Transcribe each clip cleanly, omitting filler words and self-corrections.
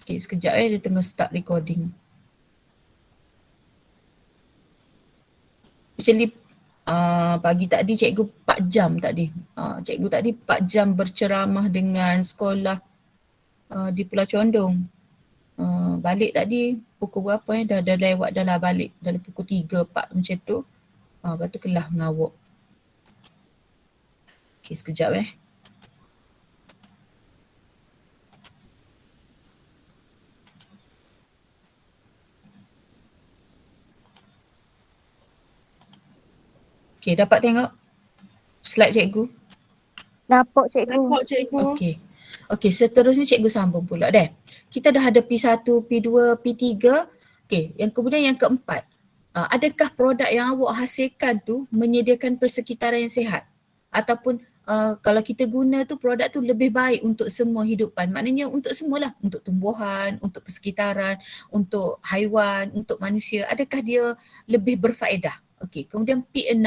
Okay, sekejap dia tengah start recording. Actually, pagi tadi cikgu 4 jam tadi. Cikgu tadi 4 jam berceramah dengan sekolah di Pulau Condong. Balik tadi pukul berapa dah lewat dah lah balik. Dalam pukul 3, 4 macam tu. Lepas tu kelas ngawak. Okay, sekejap Okay, dapat tengok slide cikgu? Nampak cikgu. Nampak cikgu. Okey. Okey, seterusnya cikgu sambung pula dah. Kita dah ada P1, P2, P3. Okey, yang kemudian yang keempat. Adakah produk yang awak hasilkan tu menyediakan persekitaran yang sihat? Ataupun kalau kita guna tu produk tu lebih baik untuk semua hidupan. Maknanya untuk semualah. Untuk tumbuhan, untuk persekitaran, untuk haiwan, untuk manusia. Adakah dia lebih berfaedah? Okey, kemudian P6.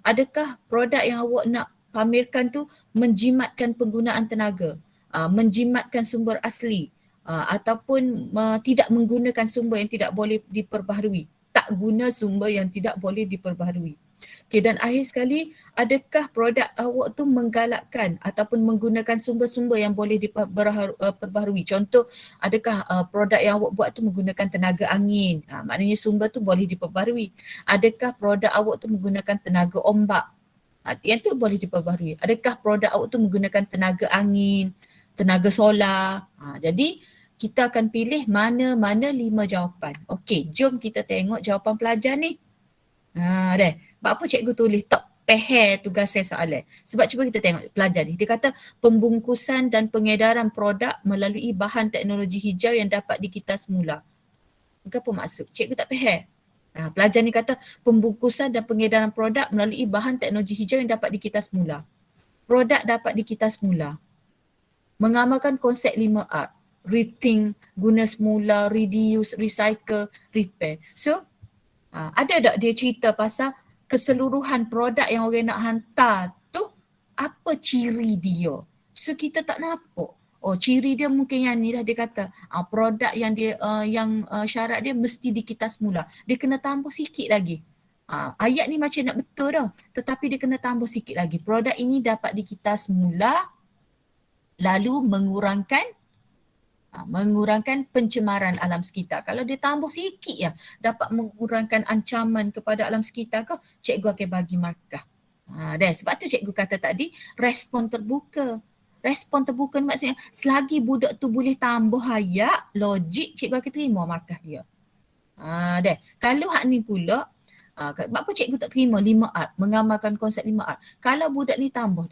Adakah produk yang awak nak pamerkan tu menjimatkan penggunaan tenaga, menjimatkan sumber asli ataupun tidak menggunakan sumber yang tidak boleh diperbaharui. Tak guna sumber yang tidak boleh diperbaharui. Okay, dan akhir sekali, adakah produk awak tu menggalakkan ataupun menggunakan sumber-sumber yang boleh diperbaharui? Contoh, adakah produk yang awak buat tu menggunakan tenaga angin? Maknanya sumber tu boleh diperbaharui. Adakah produk awak tu menggunakan tenaga ombak? Yang tu boleh diperbaharui. Adakah produk awak tu menggunakan tenaga angin, tenaga solar? Jadi kita akan pilih mana-mana 5 jawapan. Okey, jom kita tengok jawapan pelajar ni. Dah. Sebab apa cikgu tulis tak pair tugas soalan? Sebab cuba kita tengok pelajar ni. Dia kata pembungkusan dan pengedaran produk melalui bahan teknologi hijau yang dapat dikitas semula. Apa maksud? Cikgu tak pair. Pelajar ni kata pembungkusan dan pengedaran produk melalui bahan teknologi hijau yang dapat dikitas semula. Produk dapat dikitas semula. Mengamalkan konsep 5R. Rethink, guna semula, reduce, recycle, repair. So, ada tak dia cerita pasal keseluruhan produk yang orang nak hantar tu apa ciri dia? So kita tak nampak. Oh, ciri dia mungkin yang ni dah dia kata produk yang dia syarat dia mesti dikitas semula. Dia kena tambah sikit lagi. Ayat ni macam nak betul dah, tetapi dia kena tambah sikit lagi. Produk ini dapat dikitas semula lalu mengurangkan pencemaran alam sekitar. Kalau dia tambah sikit ya, dapat mengurangkan ancaman kepada alam sekitar ke, cikgu akan bagi markah. Sebab tu cikgu kata tadi, respon terbuka. Respon terbuka maksudnya selagi budak tu boleh tambah ayat, logik, cikgu akan terima markah dia. Kalau hak ni pula, sebab apa cikgu tak terima 5R, mengamalkan konsep 5R. Kalau budak ni tambah,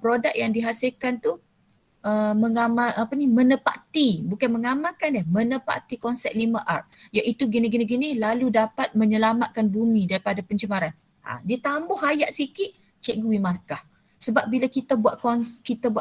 produk yang dihasilkan tu menepati konsep 5R, iaitu gini lalu dapat menyelamatkan bumi daripada pencemaran. Dia tambah ayat sikit, cikgu beri markah. Sebab bila kita buat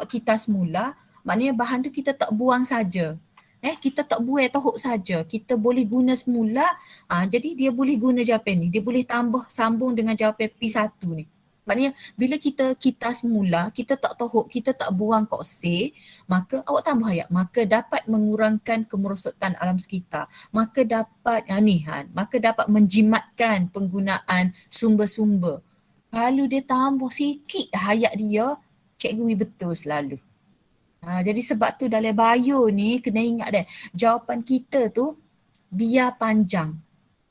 kitas semula, maknanya bahan tu kita tak buang saja. Kita tak buai teruk saja. Kita boleh guna semula. Jadi dia boleh guna jawapan ni. Dia boleh tambah sambung dengan jawapan P1 ni. Maknanya bila kita kitas semula, kita tak teruk, kita tak buang koksir, maka awak tambah ayat. Maka dapat mengurangkan kemerosotan alam sekitar. Maka dapat menjimatkan penggunaan sumber-sumber. Kalau dia tambah sikit ayat dia, cikgu betul selalu. Jadi sebab tu dalam bio ni kena ingat jawapan kita tu biar panjang.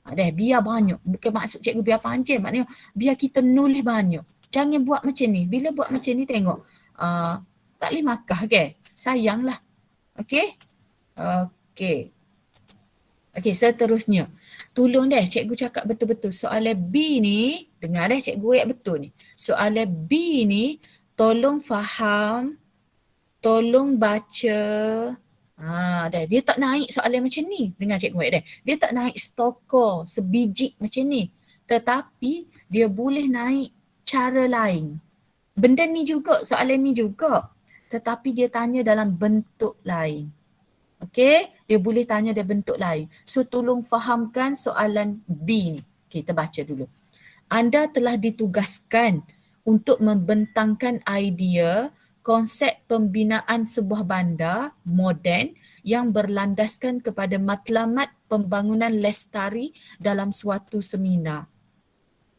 Biar banyak. Bukan maksud cikgu biar panjang, maknanya biar kita nulis banyak. Jangan buat macam ni. Bila buat macam ni tengok, tak boleh markah sayanglah. Okey, seterusnya. Tolong cikgu cakap betul-betul. Soalan B ni, dengar cikgu ayat betul ni. Soalan B ni, tolong faham, tolong baca. Dia tak naik soalan macam ni. Dengar cikgu ayat dia tak naik stokor sebiji macam ni. Tetapi dia boleh naik cara lain. Benda ni juga, soalan ni juga. Tetapi dia tanya dalam bentuk lain. Okey, dia boleh tanya dalam bentuk lain. So tolong fahamkan soalan B ni. Okay, kita baca dulu. Anda telah ditugaskan untuk membentangkan idea, konsep pembinaan sebuah bandar moden yang berlandaskan kepada matlamat pembangunan lestari dalam suatu seminar.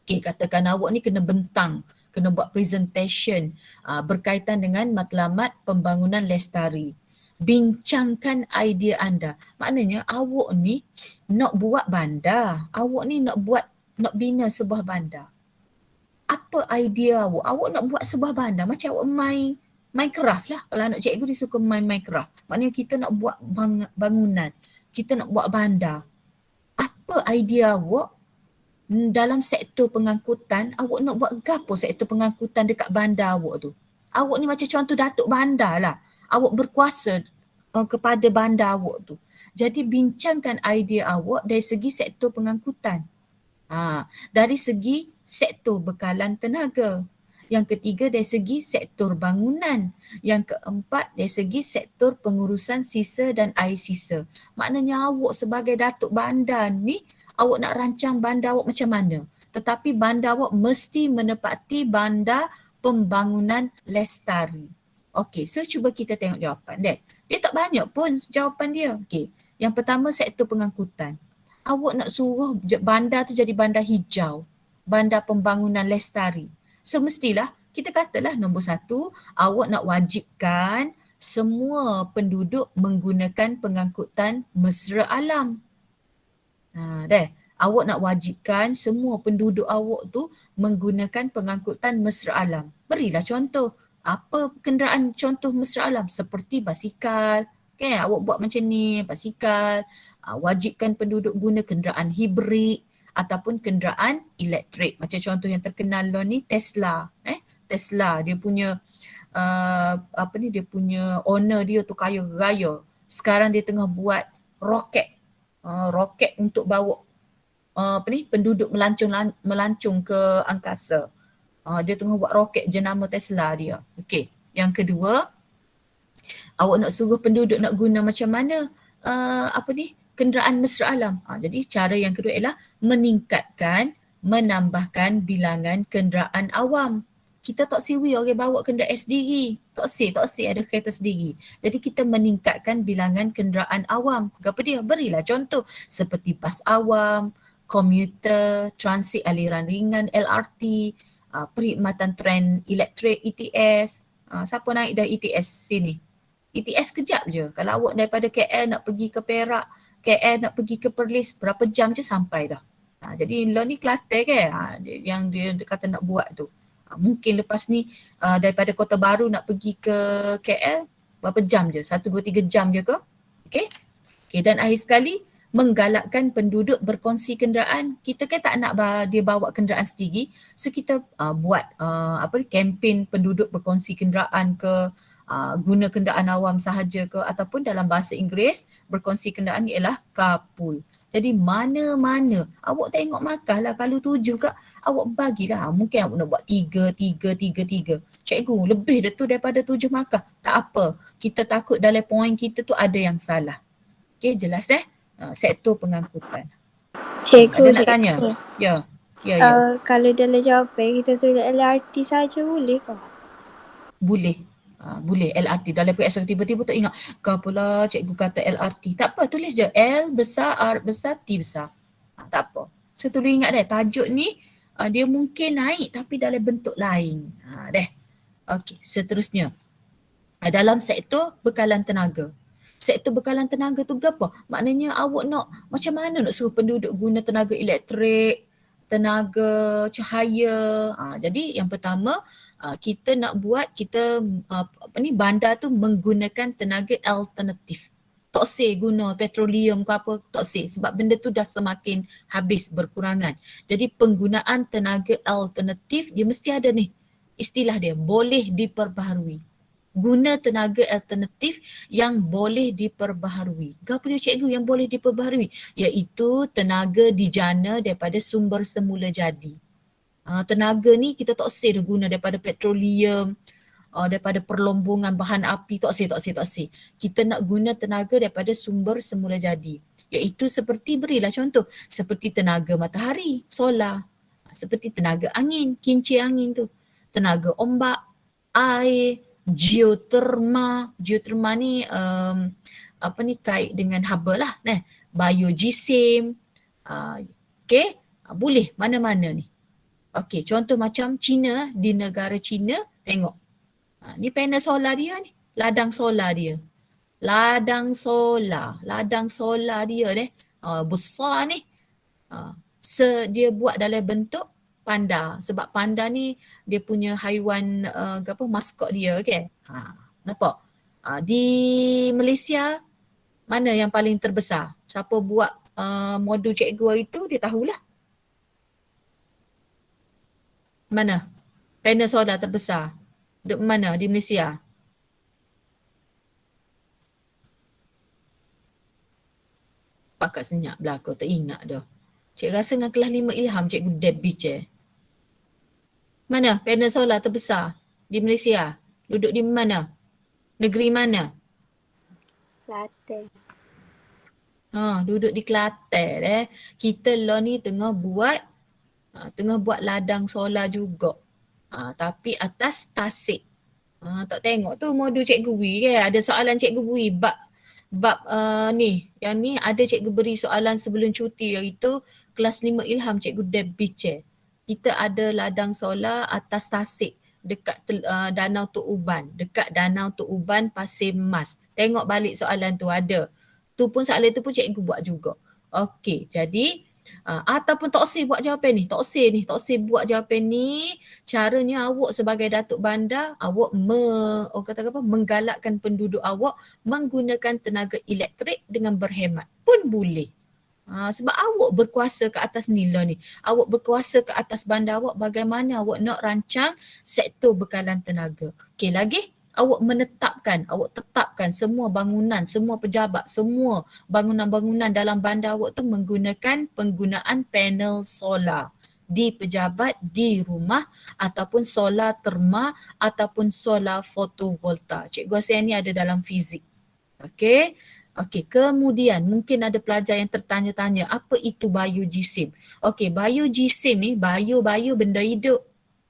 Okay, katakan awak ni kena bentang, kena buat presentation berkaitan dengan matlamat pembangunan lestari. Bincangkan idea anda. Maknanya awak ni nak buat bandar, awak ni nak bina sebuah bandar. Apa idea awak? Awak nak buat sebuah bandar macam awak main Minecraft lah. Kalau anak cikgu dia suka main Minecraft. Maknanya kita nak buat bangunan, kita nak buat bandar. Apa idea awak dalam sektor pengangkutan? Awak nak buat gapo sektor pengangkutan dekat bandar awak tu? Awak ni macam contoh datuk bandar lah. Awak berkuasa kepada bandar awak tu. Jadi bincangkan idea awak dari segi sektor pengangkutan. Dari segi sektor bekalan tenaga. Yang ketiga dari segi sektor bangunan. Yang keempat dari segi sektor pengurusan sisa dan air sisa. Maknanya awak sebagai datuk bandar ni, awak nak rancang bandar awak macam mana. Tetapi bandar awak mesti menepati bandar pembangunan lestari. Okey, so cuba kita tengok jawapan. Dia tak banyak pun jawapan dia. Okey, yang pertama sektor pengangkutan. Awak nak suruh bandar tu jadi bandar hijau, bandar pembangunan lestari. Semestilah kita katalah nombor 1, awak nak wajibkan semua penduduk menggunakan pengangkutan mesra alam. Awak nak wajibkan semua penduduk awak tu menggunakan pengangkutan mesra alam. Berilah contoh. Apa kenderaan contoh mesra alam? Seperti basikal. Okay, awak buat macam ni, basikal. Wajibkan penduduk guna kenderaan hibrid ataupun kenderaan elektrik. Macam contoh yang terkenal lah ni Tesla. Tesla dia punya dia punya owner dia tu kaya raya. Sekarang dia tengah buat roket. Roket untuk bawa penduduk melancong ke angkasa. Dia tengah buat roket jenama Tesla dia. Okey. Yang kedua, awak nak suruh penduduk nak guna macam mana kenderaan mesra alam. Jadi cara yang kedua ialah menambahkan bilangan kenderaan awam. Kita tak siwi orang bawa kenderaan sendiri. Tak ada kereta sendiri. Jadi kita meningkatkan bilangan kenderaan awam. Apa dia? Berilah contoh seperti bas awam, komuter, transit aliran ringan LRT, perkhidmatan tren elektrik ETS. Siapa naik dah ETS sini? ETS kejap je. Kalau awak daripada KL nak pergi ke Perak, KL nak pergi ke Perlis, berapa jam je sampai dah. Jadi lo ni Kelantan kan yang dia kata nak buat tu. Mungkin lepas ni daripada Kota Baru nak pergi ke KL, berapa jam je? 1, 2, 3 jam je ke? Okay, dan akhir sekali, menggalakkan penduduk berkongsi kenderaan. Kita kan tak nak dia bawa kenderaan sendiri. So kita buat kempen penduduk berkongsi kenderaan ke, guna kenderaan awam sahaja ke, ataupun dalam bahasa Inggeris berkongsi kenderaan ialah carpool. Jadi mana-mana awak tengok markah lah, kalau 7 kak awak bagilah. Mungkin awak nak buat 3. Cikgu lebih dah tu daripada 7 markah. Tak apa, kita takut dalam poin kita tu ada yang salah. Okay, jelas sektor pengangkutan. Cikgu, ada nak tanya? Ya. Kalau dalam jawapan kita tulis LRT saja boleh ke? Boleh. Boleh LRT. Dalam PSL tiba-tiba tak ingat. Kapalah cikgu kata LRT. Tak apa, tulis je L besar, R besar, T besar. Tak apa. So tulis ingat tajuk ni dia mungkin naik tapi dalam bentuk lain. Okey, seterusnya. Dalam sektor bekalan tenaga. Sektor bekalan tenaga tu apa? Maknanya awak nak macam mana nak suruh penduduk guna tenaga elektrik, tenaga cahaya. Jadi yang pertama kita nak buat bandar tu menggunakan tenaga alternatif. Tak say guna petroleum ke apa, tak say. Sebab benda tu dah semakin habis berkurangan. Jadi penggunaan tenaga alternatif dia mesti ada ni. Istilah dia boleh diperbaharui. Guna tenaga alternatif yang boleh diperbaharui. Apa dia cikgu yang boleh diperbaharui? Iaitu tenaga dijana daripada sumber semula jadi. Tenaga ni kita tak say dah guna daripada petroleum, daripada perlombongan bahan api, tak say. Kita nak guna tenaga daripada sumber semula jadi. Iaitu seperti, berilah contoh, seperti tenaga matahari, solar, seperti tenaga angin, kincir angin tu, tenaga ombak, air, geoterma ni kait dengan haba lah. Biogesim, okay, boleh mana-mana ni. Okay, contoh macam China, di negara China, tengok. Ni panel solar dia ni, ladang solar dia. Ladang solar dia besar ni. Dia buat dalam bentuk panda, sebab panda ni dia punya haiwan maskot dia, okay? Nampak? Di Malaysia mana yang paling terbesar? Siapa buat modul cikgu hari tu, dia tahulah. Mana? Panel solar terbesar. Mana? Di Malaysia. Pakat senyap belakang, tak ingat dah. Cik rasa dengan kelas 5 Ilham, cikgu Debbie Mana panel solar terbesar di Malaysia? Duduk di mana? Negeri mana? Kelantan. Duduk di Kelantan Kita lah ni tengah buat ladang solar juga. Tapi atas tasik. Tak tengok tu modul cikgu Wee Ada soalan cikgu Wee bab ni. Yang ni ada cikgu beri soalan sebelum cuti, iaitu kelas 5 Ilham cikgu Debbie Kita ada ladang solar atas tasik dekat Danau Tok Uban. Dekat Danau Tok Uban, Pasir Mas. Tengok balik soalan tu ada. Tu pun soalan tu pun cikgu buat juga. Okey, jadi ataupun Tok Si buat jawapan ni. Tok Si buat jawapan ni. Caranya awak sebagai Datuk Bandar, awak menggalakkan penduduk awak menggunakan tenaga elektrik dengan berhemat pun boleh. Sebab awak berkuasa ke atas nila ni. Awak berkuasa ke atas bandar awak bagaimana awak nak rancang sektor bekalan tenaga. Okey, lagi awak tetapkan semua bangunan, semua pejabat, semua bangunan-bangunan dalam bandar awak tu menggunakan penggunaan panel solar di pejabat, di rumah, ataupun solar terma ataupun solar fotovoltaik. Cikgu rasa ni ada dalam fizik. Okey, kemudian mungkin ada pelajar yang tertanya-tanya, apa itu biogesim? Okey, biogesim ni, bio benda hidup.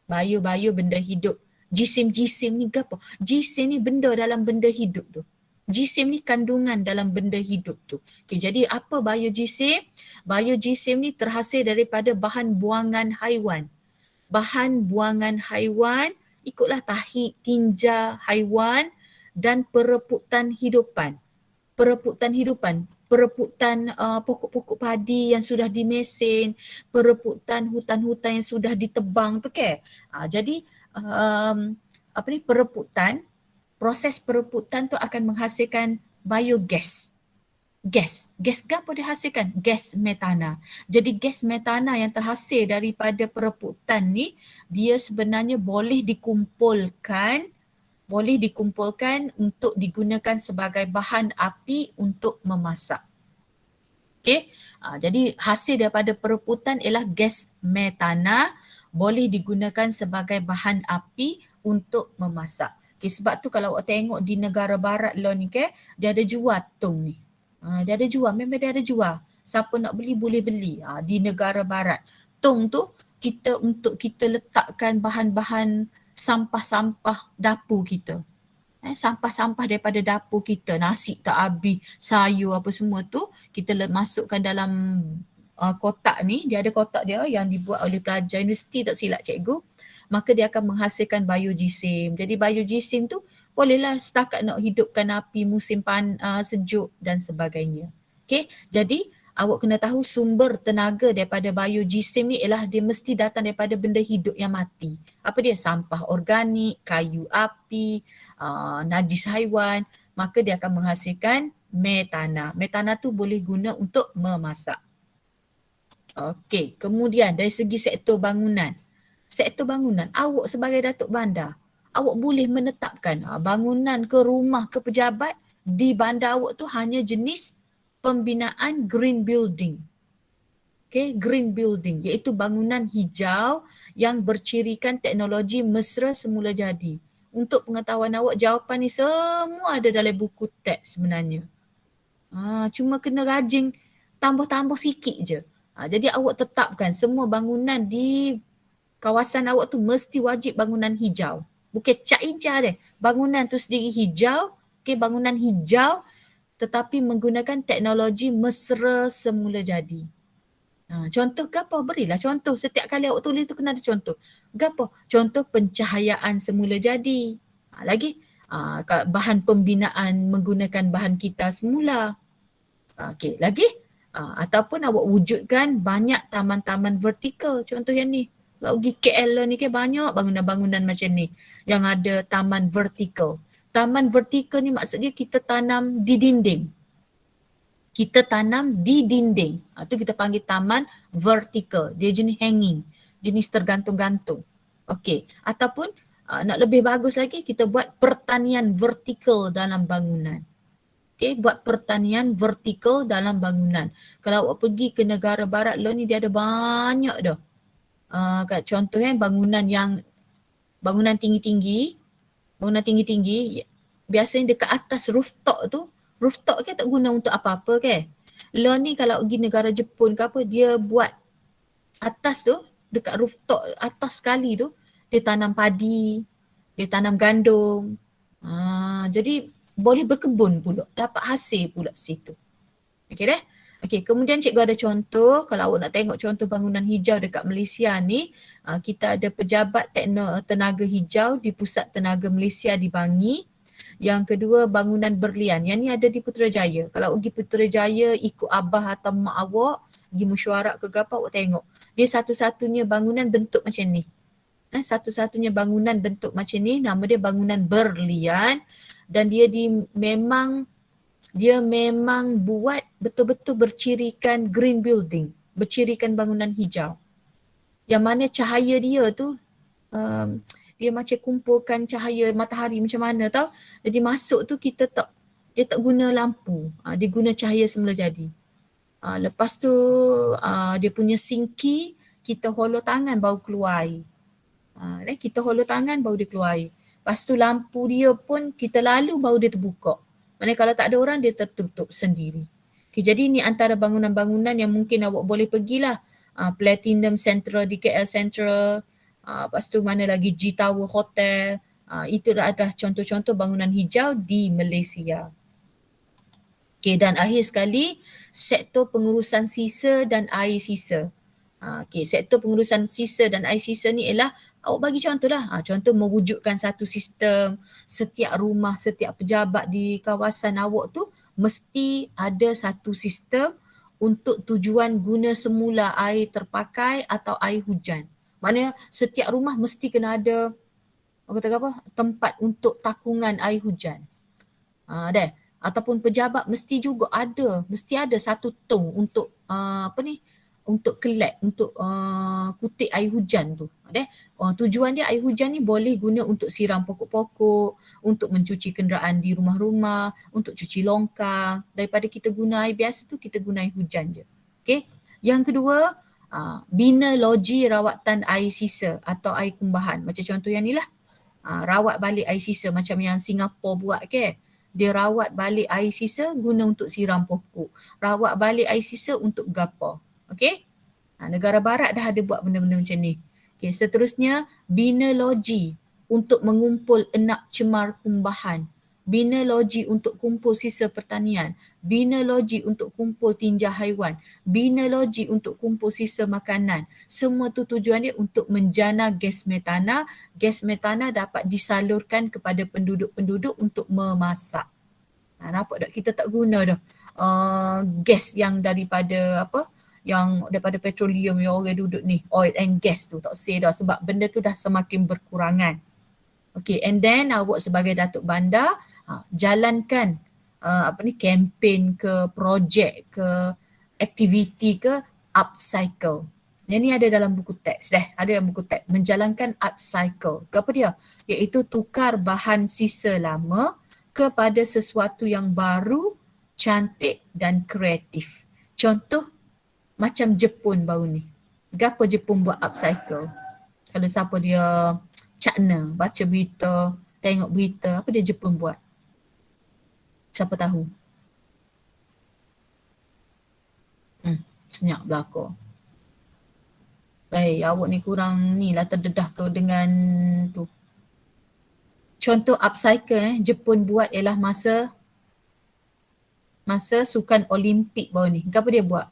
Bio benda hidup. Jisim ni apa? Jisim ni benda dalam benda hidup tu. Jisim ni kandungan dalam benda hidup tu. Okey, jadi apa biogesim? Biogesim ni terhasil daripada bahan buangan haiwan. Bahan buangan haiwan ikutlah tahi, tinja haiwan dan perebutan hidupan. Perebutan pokok-pokok padi yang sudah dimesin, perebutan hutan-hutan yang sudah ditebang tu jadi proses perebutan tu akan menghasilkan biogas. Gas apa dihasilkan? Gas metana. Jadi gas metana yang terhasil daripada perebutan ni, dia sebenarnya boleh dikumpulkan untuk digunakan sebagai bahan api untuk memasak. Okey, jadi hasil daripada perebutan ialah gas metana, boleh digunakan sebagai bahan api untuk memasak. Okey, sebab tu kalau awak tengok di negara barat lah ni dia ada jual tong ni. Dia ada jual, memang dia ada jual. Siapa nak beli boleh beli di negara barat. Tong tu untuk kita letakkan bahan-bahan sampah-sampah dapur kita. Sampah-sampah daripada dapur kita, nasi tak habis, sayur apa semua tu, kita masukkan dalam kotak ni. Dia ada kotak dia yang dibuat oleh pelajar universiti, tak silap cikgu. Maka dia akan menghasilkan biogesim. Jadi biogesim tu bolehlah setakat nak hidupkan api musim sejuk dan sebagainya. Okay, jadi awak kena tahu sumber tenaga daripada biogesim ni ialah dia mesti datang daripada benda hidup yang mati. Apa dia? Sampah organik, kayu api, najis haiwan. Maka dia akan menghasilkan metana. Metana tu boleh guna untuk memasak. Okey, kemudian dari segi sektor bangunan. Sektor bangunan, awak sebagai Datuk Bandar, awak boleh menetapkan bangunan ke rumah ke pejabat di bandar awak tu hanya jenis pembinaan green building. Okay, green building iaitu bangunan hijau yang bercirikan teknologi mesra semula jadi. Untuk pengetahuan awak, jawapan ni semua ada dalam buku teks sebenarnya. Cuma kena rajin tambah-tambah sikit je. Jadi awak tetapkan semua bangunan di kawasan awak tu mesti wajib bangunan hijau. Bukan cat hijau deh. Bangunan tu sendiri hijau, okay, bangunan hijau tetapi menggunakan teknologi mesra semula jadi. Contoh gapo? Berilah contoh. Setiap kali awak tulis tu kena ada contoh. Gapo? Contoh pencahayaan semula jadi. Lagi bahan pembinaan menggunakan bahan kita semula. Okey, lagi ataupun awak wujudkan banyak taman-taman vertikal. Contoh yang ni. Kalau pergi KL ni kan banyak bangunan-bangunan macam ni yang ada taman vertikal. Taman vertikal ni maksudnya kita tanam di dinding. Kita tanam di dinding. Itu kita panggil taman vertikal. Dia jenis hanging. Jenis tergantung-gantung. Okey. Ataupun nak lebih bagus lagi kita buat pertanian vertikal dalam bangunan. Okay, buat pertanian vertikal dalam bangunan. Kalau awak pergi ke negara barat lah ni dia ada banyak dah. Contohnya bangunan tinggi-tinggi, biasanya dekat atas rooftop tu, rooftop kan tak guna untuk apa-apa kan. Lah ni kalau pergi negara Jepun ke apa, dia buat atas tu, dekat rooftop atas sekali tu, dia tanam padi, dia tanam gandum. Jadi boleh berkebun pula, dapat hasil pula situ. Okey dah? Okey, kemudian cikgu ada contoh, kalau awak nak tengok contoh bangunan hijau dekat Malaysia ni, kita ada pejabat tenaga hijau di Pusat Tenaga Malaysia di Bangi. Yang kedua bangunan berlian, yang ni ada di Putrajaya. Kalau pergi Putrajaya ikut abah atau mak awak, pergi mesyuarat ke apa, awak tengok. Dia satu-satunya bangunan bentuk macam ni. Satu-satunya bangunan bentuk macam ni, nama dia bangunan berlian dan dia memang buat betul-betul bercirikan green building, bercirikan bangunan hijau. Yang mana cahaya dia tu dia macam kumpulkan cahaya matahari macam mana tau. Jadi masuk tu dia tak guna lampu, dia guna cahaya semula jadi. Lepas tu dia punya sinki kita holor tangan baru keluar air. Kita holor tangan baru dia keluar air. Lepas tu lampu dia pun kita lalu baru dia terbuka. Maksudnya kalau tak ada orang dia tertutup sendiri. Okay, jadi ni antara bangunan-bangunan yang mungkin awak boleh pergilah. Platinum Central di KL Central. Lepas tu mana lagi G Tower Hotel. Itu adalah contoh-contoh bangunan hijau di Malaysia. Okay, dan akhir sekali sektor pengurusan sisa dan air sisa. Okay, sektor pengurusan sisa dan air sisa ni ialah awak bagi contoh lah. Contoh mewujudkan satu sistem, setiap rumah, setiap pejabat di kawasan awak tu mesti ada satu sistem untuk tujuan guna semula air terpakai atau air hujan. Maknanya setiap rumah mesti kena ada tempat untuk takungan air hujan. Ataupun pejabat mesti ada satu tong untuk untuk collect, untuk kutip air hujan tu. Tujuan dia air hujan ni boleh guna untuk siram pokok-pokok, untuk mencuci kenderaan di rumah-rumah, untuk cuci longkang. Daripada kita guna air biasa tu, kita guna air hujan je. Okay. Yang kedua, bina loji rawatan air sisa atau air kumbahan. Macam contoh yang ni lah. Rawat balik air sisa macam yang Singapura buat ke. Dia rawat balik air sisa guna untuk siram pokok. Rawat balik air sisa untuk gapa. Okey? Negara barat dah ada buat benda-benda macam ni. Okey, seterusnya bina loji untuk mengumpul enak cemar kumbahan. Bina loji untuk kumpul sisa pertanian. Bina loji untuk kumpul tinja haiwan. Bina loji untuk kumpul sisa makanan. Semua tu tujuan dia untuk menjana gas metana. Gas metana dapat disalurkan kepada penduduk-penduduk untuk memasak. Nampak tak? Kita tak guna dah gas yang daripada yang daripada petroleum yang orang duduk ni, oil and gas tu, tak say dah sebab benda tu dah semakin berkurangan. Okay, and then awak sebagai Datuk Bandar jalankan kempen ke, projek ke, aktiviti ke, upcycle. Yang ni ada dalam buku teks ada dalam buku teks, menjalankan upcycle. Apa dia? Iaitu tukar bahan sisa lama kepada sesuatu yang baru, cantik dan kreatif. Contoh macam Jepun baru ni. Gapo Jepun buat upcycle? Kalau siapa dia cakna, baca berita, tengok berita, apa dia Jepun buat? Siapa tahu? Senyap belakang. Awak ni kurang ni lah terdedah ke dengan tu. contoh upcycle Jepun buat ialah masa sukan Olimpik baru ni. Apa dia buat?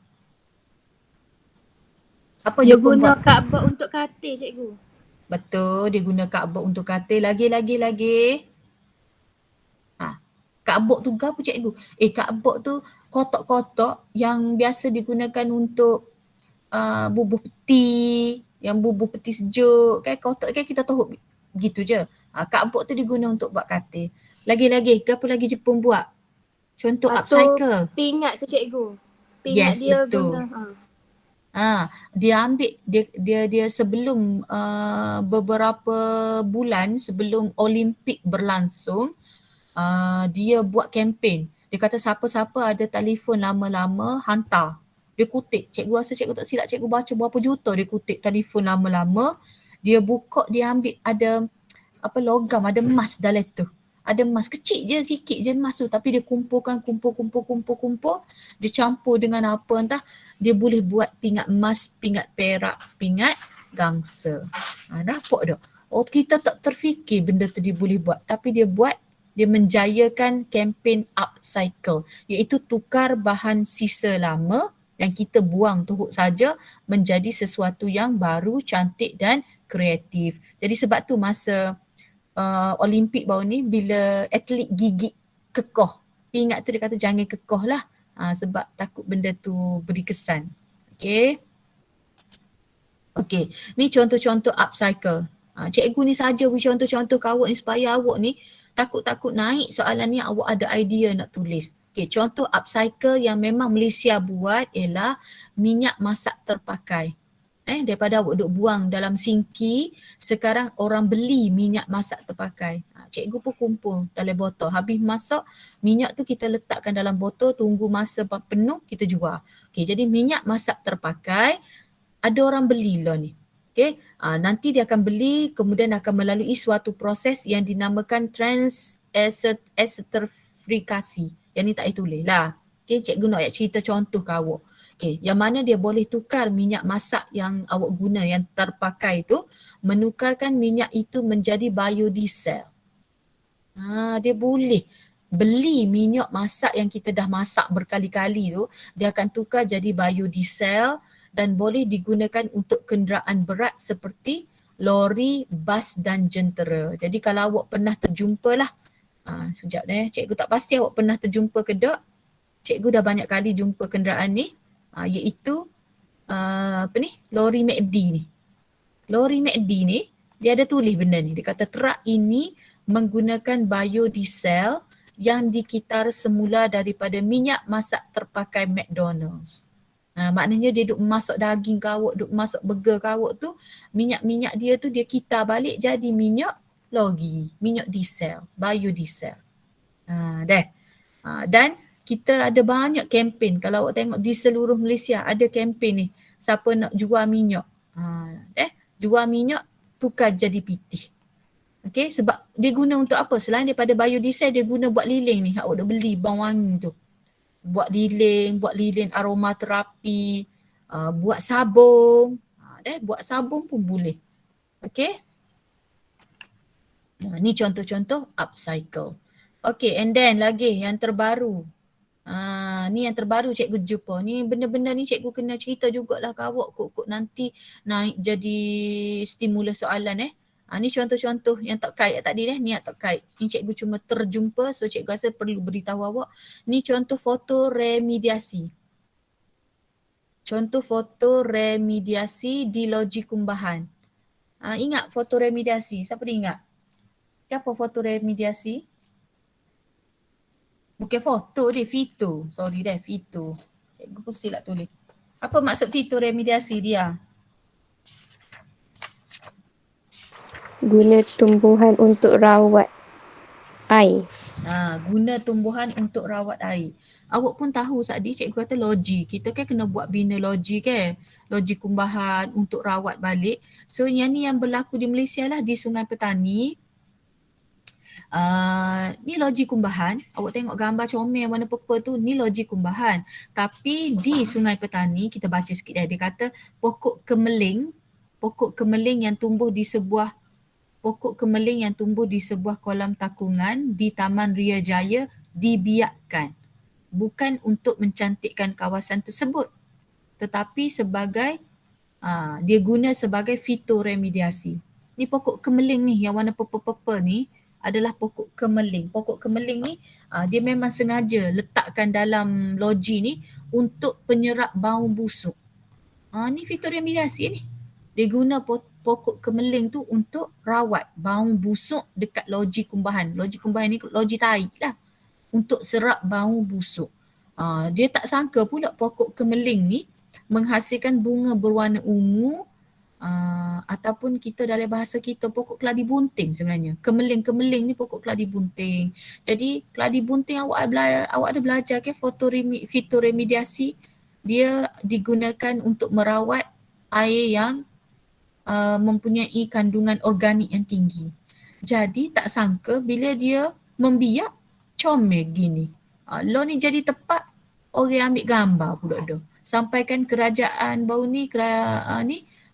Apa Dia Jepun guna buat? cardboard untuk katil cikgu. Betul, dia guna cardboard untuk katil. Lagi. Cardboard tu apa cikgu? Cardboard tu kotak-kotak yang biasa digunakan untuk bubuh peti, yang bubuh peti sejuk. Kan kotak kan kita tahu begitu je. Cardboard tu diguna untuk buat katil. Lagi, apa lagi Jepun buat? Contoh Atau upcycle. pingat tu cikgu. Pingat Yes, dia betul. guna. Dia ambil dia sebelum beberapa bulan sebelum Olimpik berlangsung, dia buat kempen. Dia kata siapa-siapa ada telefon lama-lama hantar. Dia kutip. Cikgu rasa cikgu tak silap, cikgu baca berapa juta dia kutip telefon lama-lama. Dia buka, dia ambil ada logam, ada emas dalam tu. Ada emas kecil je, sikit je emas tu, tapi dia kumpul, dia campur dengan apa entah, dia boleh buat pingat emas, pingat perak, pingat gangsa. Nampak tak? Kita tak terfikir benda tu dia boleh buat, tapi dia buat. Dia menjayakan kempen upcycle, iaitu tukar bahan sisa lama yang kita buang teruk saja menjadi sesuatu yang baru, cantik dan kreatif. Jadi sebab tu masa Olimpik baru ni, bila atlet gigit kekoh, ingat tu dia kata jangan kekoh lah, sebab takut benda tu beri kesan. Okay, ni contoh-contoh upcycle. Cikgu ni saja beri contoh-contoh ke awak ni supaya awak ni takut-takut naik soalan ni awak ada idea nak tulis. Contoh upcycle yang memang Malaysia buat ialah minyak masak terpakai. Daripada awak duk buang dalam sinki, sekarang orang beli minyak masak terpakai. Cikgu pun kumpul dalam botol. Habis masak, minyak tu kita letakkan dalam botol, tunggu masa penuh, kita jual. Jadi minyak masak terpakai, ada orang beli lah ni. Nanti dia akan beli, kemudian akan melalui suatu proses yang dinamakan transesterifikasi. Yang ni tak payah tulis lah. Cikgu nak cerita contoh ke awak. Yang mana dia boleh tukar minyak masak yang awak guna, yang terpakai tu, menukarkan minyak itu menjadi biodiesel. Dia boleh beli minyak masak yang kita dah masak berkali-kali tu, dia akan tukar jadi biodiesel dan boleh digunakan untuk kenderaan berat seperti lori, bas dan jentera. Jadi kalau awak pernah terjumpa lah, sekejap cikgu tak pasti awak pernah terjumpa ke tak. Cikgu dah banyak kali jumpa kenderaan ni, iaitu lori McD ni. Lori McD ni, dia ada tulis benda ni. Dia kata truk ini menggunakan biodiesel yang dikitar semula daripada minyak masak terpakai McDonald's. Maknanya dia duk masak daging ke awak, duk masak burger ke awak tu, minyak-minyak dia tu dia kitar balik jadi minyak lori, minyak diesel, biodiesel. Dan kita ada banyak kempen. Kalau awak tengok di seluruh Malaysia ada kempen ni. Siapa nak jual minyak. Jual minyak, tukar jadi pitih. Sebab dia guna untuk apa? Selain daripada biodiesel, dia guna buat lilin ni. Awak dah beli bawang wangi tu. Buat lilin aromaterapi, buat sabun. Buat sabun pun boleh. Ni contoh-contoh upcycle. And then lagi yang terbaru. Ni yang terbaru cikgu jumpa. Ni benda-benda ni cikgu kena cerita jugalah ke awak kok nanti naik jadi stimulus soalan. Ni contoh-contoh yang tak kait tadi ni yang tak kait. Ni cikgu cuma terjumpa, so cikgu rasa perlu beritahu awak. Ni contoh foto remediasi. Contoh foto remediasi di loji Kumbahan. Ingat foto remediasi? Siapa dia ingat? Apa foto remediasi? Bukan foto dia, fito. Sorry dah, fito. Cikgu pun silap tulis. Apa maksud fito remediasi dia? Guna tumbuhan untuk rawat air. Guna tumbuhan untuk rawat air. Awak pun tahu tadi cikgu kata loji. Kita kan kena buat bina loji kan. Loji Kumbahan untuk rawat balik. So yang ni yang berlaku di Malaysia lah, di Sungai Petani. Ni loji Kumbahan. Awak tengok gambar comel warna purple tu, ni loji Kumbahan. Tapi di Sungai Petani, kita baca sikit dia kata pokok kemeling yang tumbuh di sebuah pokok kemeling yang tumbuh di sebuah kolam takungan di Taman Ria Jaya dibiakkan. Bukan untuk mencantikkan kawasan tersebut, tetapi sebagai dia guna sebagai fitoremediasi. Ni pokok kemeling ni yang warna purple-purple ni adalah pokok kemeling. Pokok kemeling ni dia memang sengaja letakkan dalam loji ni untuk penyerap bau busuk. Ni fitoremediasi ni. Dia guna pokok kemeling tu untuk rawat bau busuk dekat loji kumbahan. Loji kumbahan ni loji tai lah. Untuk serap bau busuk. Dia tak sangka pula pokok kemeling ni menghasilkan bunga berwarna ungu ataupun kita dalam bahasa kita pokok keladi bunting sebenarnya. Kemeling-kemeling ni pokok keladi bunting. Jadi keladi bunting awak ada belajar ke fitoremediasi, dia digunakan untuk merawat air yang mempunyai kandungan organik yang tinggi. Jadi tak sangka bila dia membiak comel gini. Lo ni jadi tepat orang ambil gambar pula dah. Sampaikan kerajaan baru ni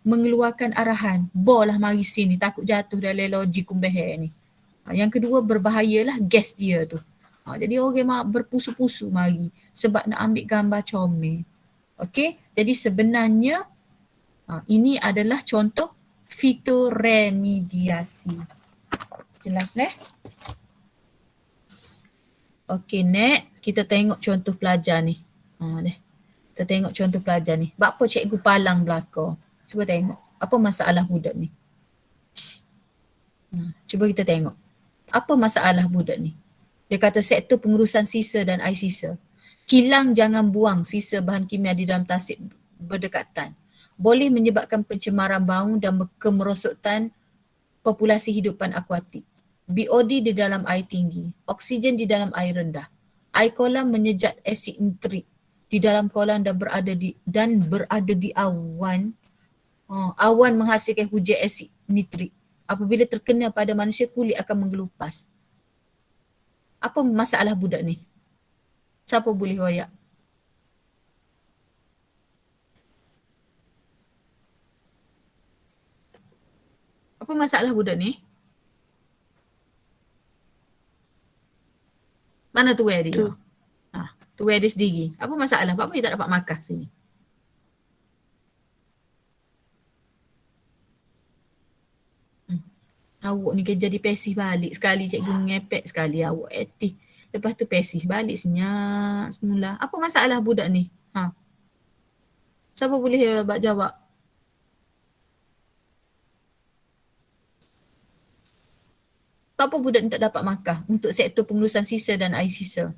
mengeluarkan arahan. Bolah mari sini takut jatuh dalam loji kumbahan ni. Yang kedua berbahayalah gas dia tu. Jadi orang berpusu-pusu mari sebab nak ambil gambar comel. Okey, jadi sebenarnya ini adalah contoh fitoremediasi. Jelas ne? Okey, next kita tengok contoh pelajar ni. Kita tengok contoh pelajar ni. Apa cikgu palang belakang? Cuba tengok. Apa masalah budak ni? Cuba kita tengok. Apa masalah budak ni? Dia kata sektor pengurusan sisa dan air sisa. Kilang jangan buang sisa bahan kimia di dalam tasik berdekatan. Boleh menyebabkan pencemaran bau dan kemerosotan populasi hidupan akuatik. BOD di dalam air tinggi. Oksigen di dalam air rendah. Air kolam menyejat asid nitrik di dalam kolam dan berada di awan. Awan menghasilkan hujan asid nitrik. Apabila terkena pada manusia, kulit akan menggelupas. Apa masalah budak ni? Siapa boleh royak? Apa masalah budak ni? Mana tu dia? Tu dia sendiri. Apa masalah? Apa dia tak dapat makan sini? Awak ni kerja depresi balik sekali, cikgu ngepek sekali awak aktif. Lepas tu pesih balik senyap semula. Apa masalah budak ni? Siapa boleh jawab? Apa budak ni tak dapat makan untuk sektor pengurusan sisa dan air sisa?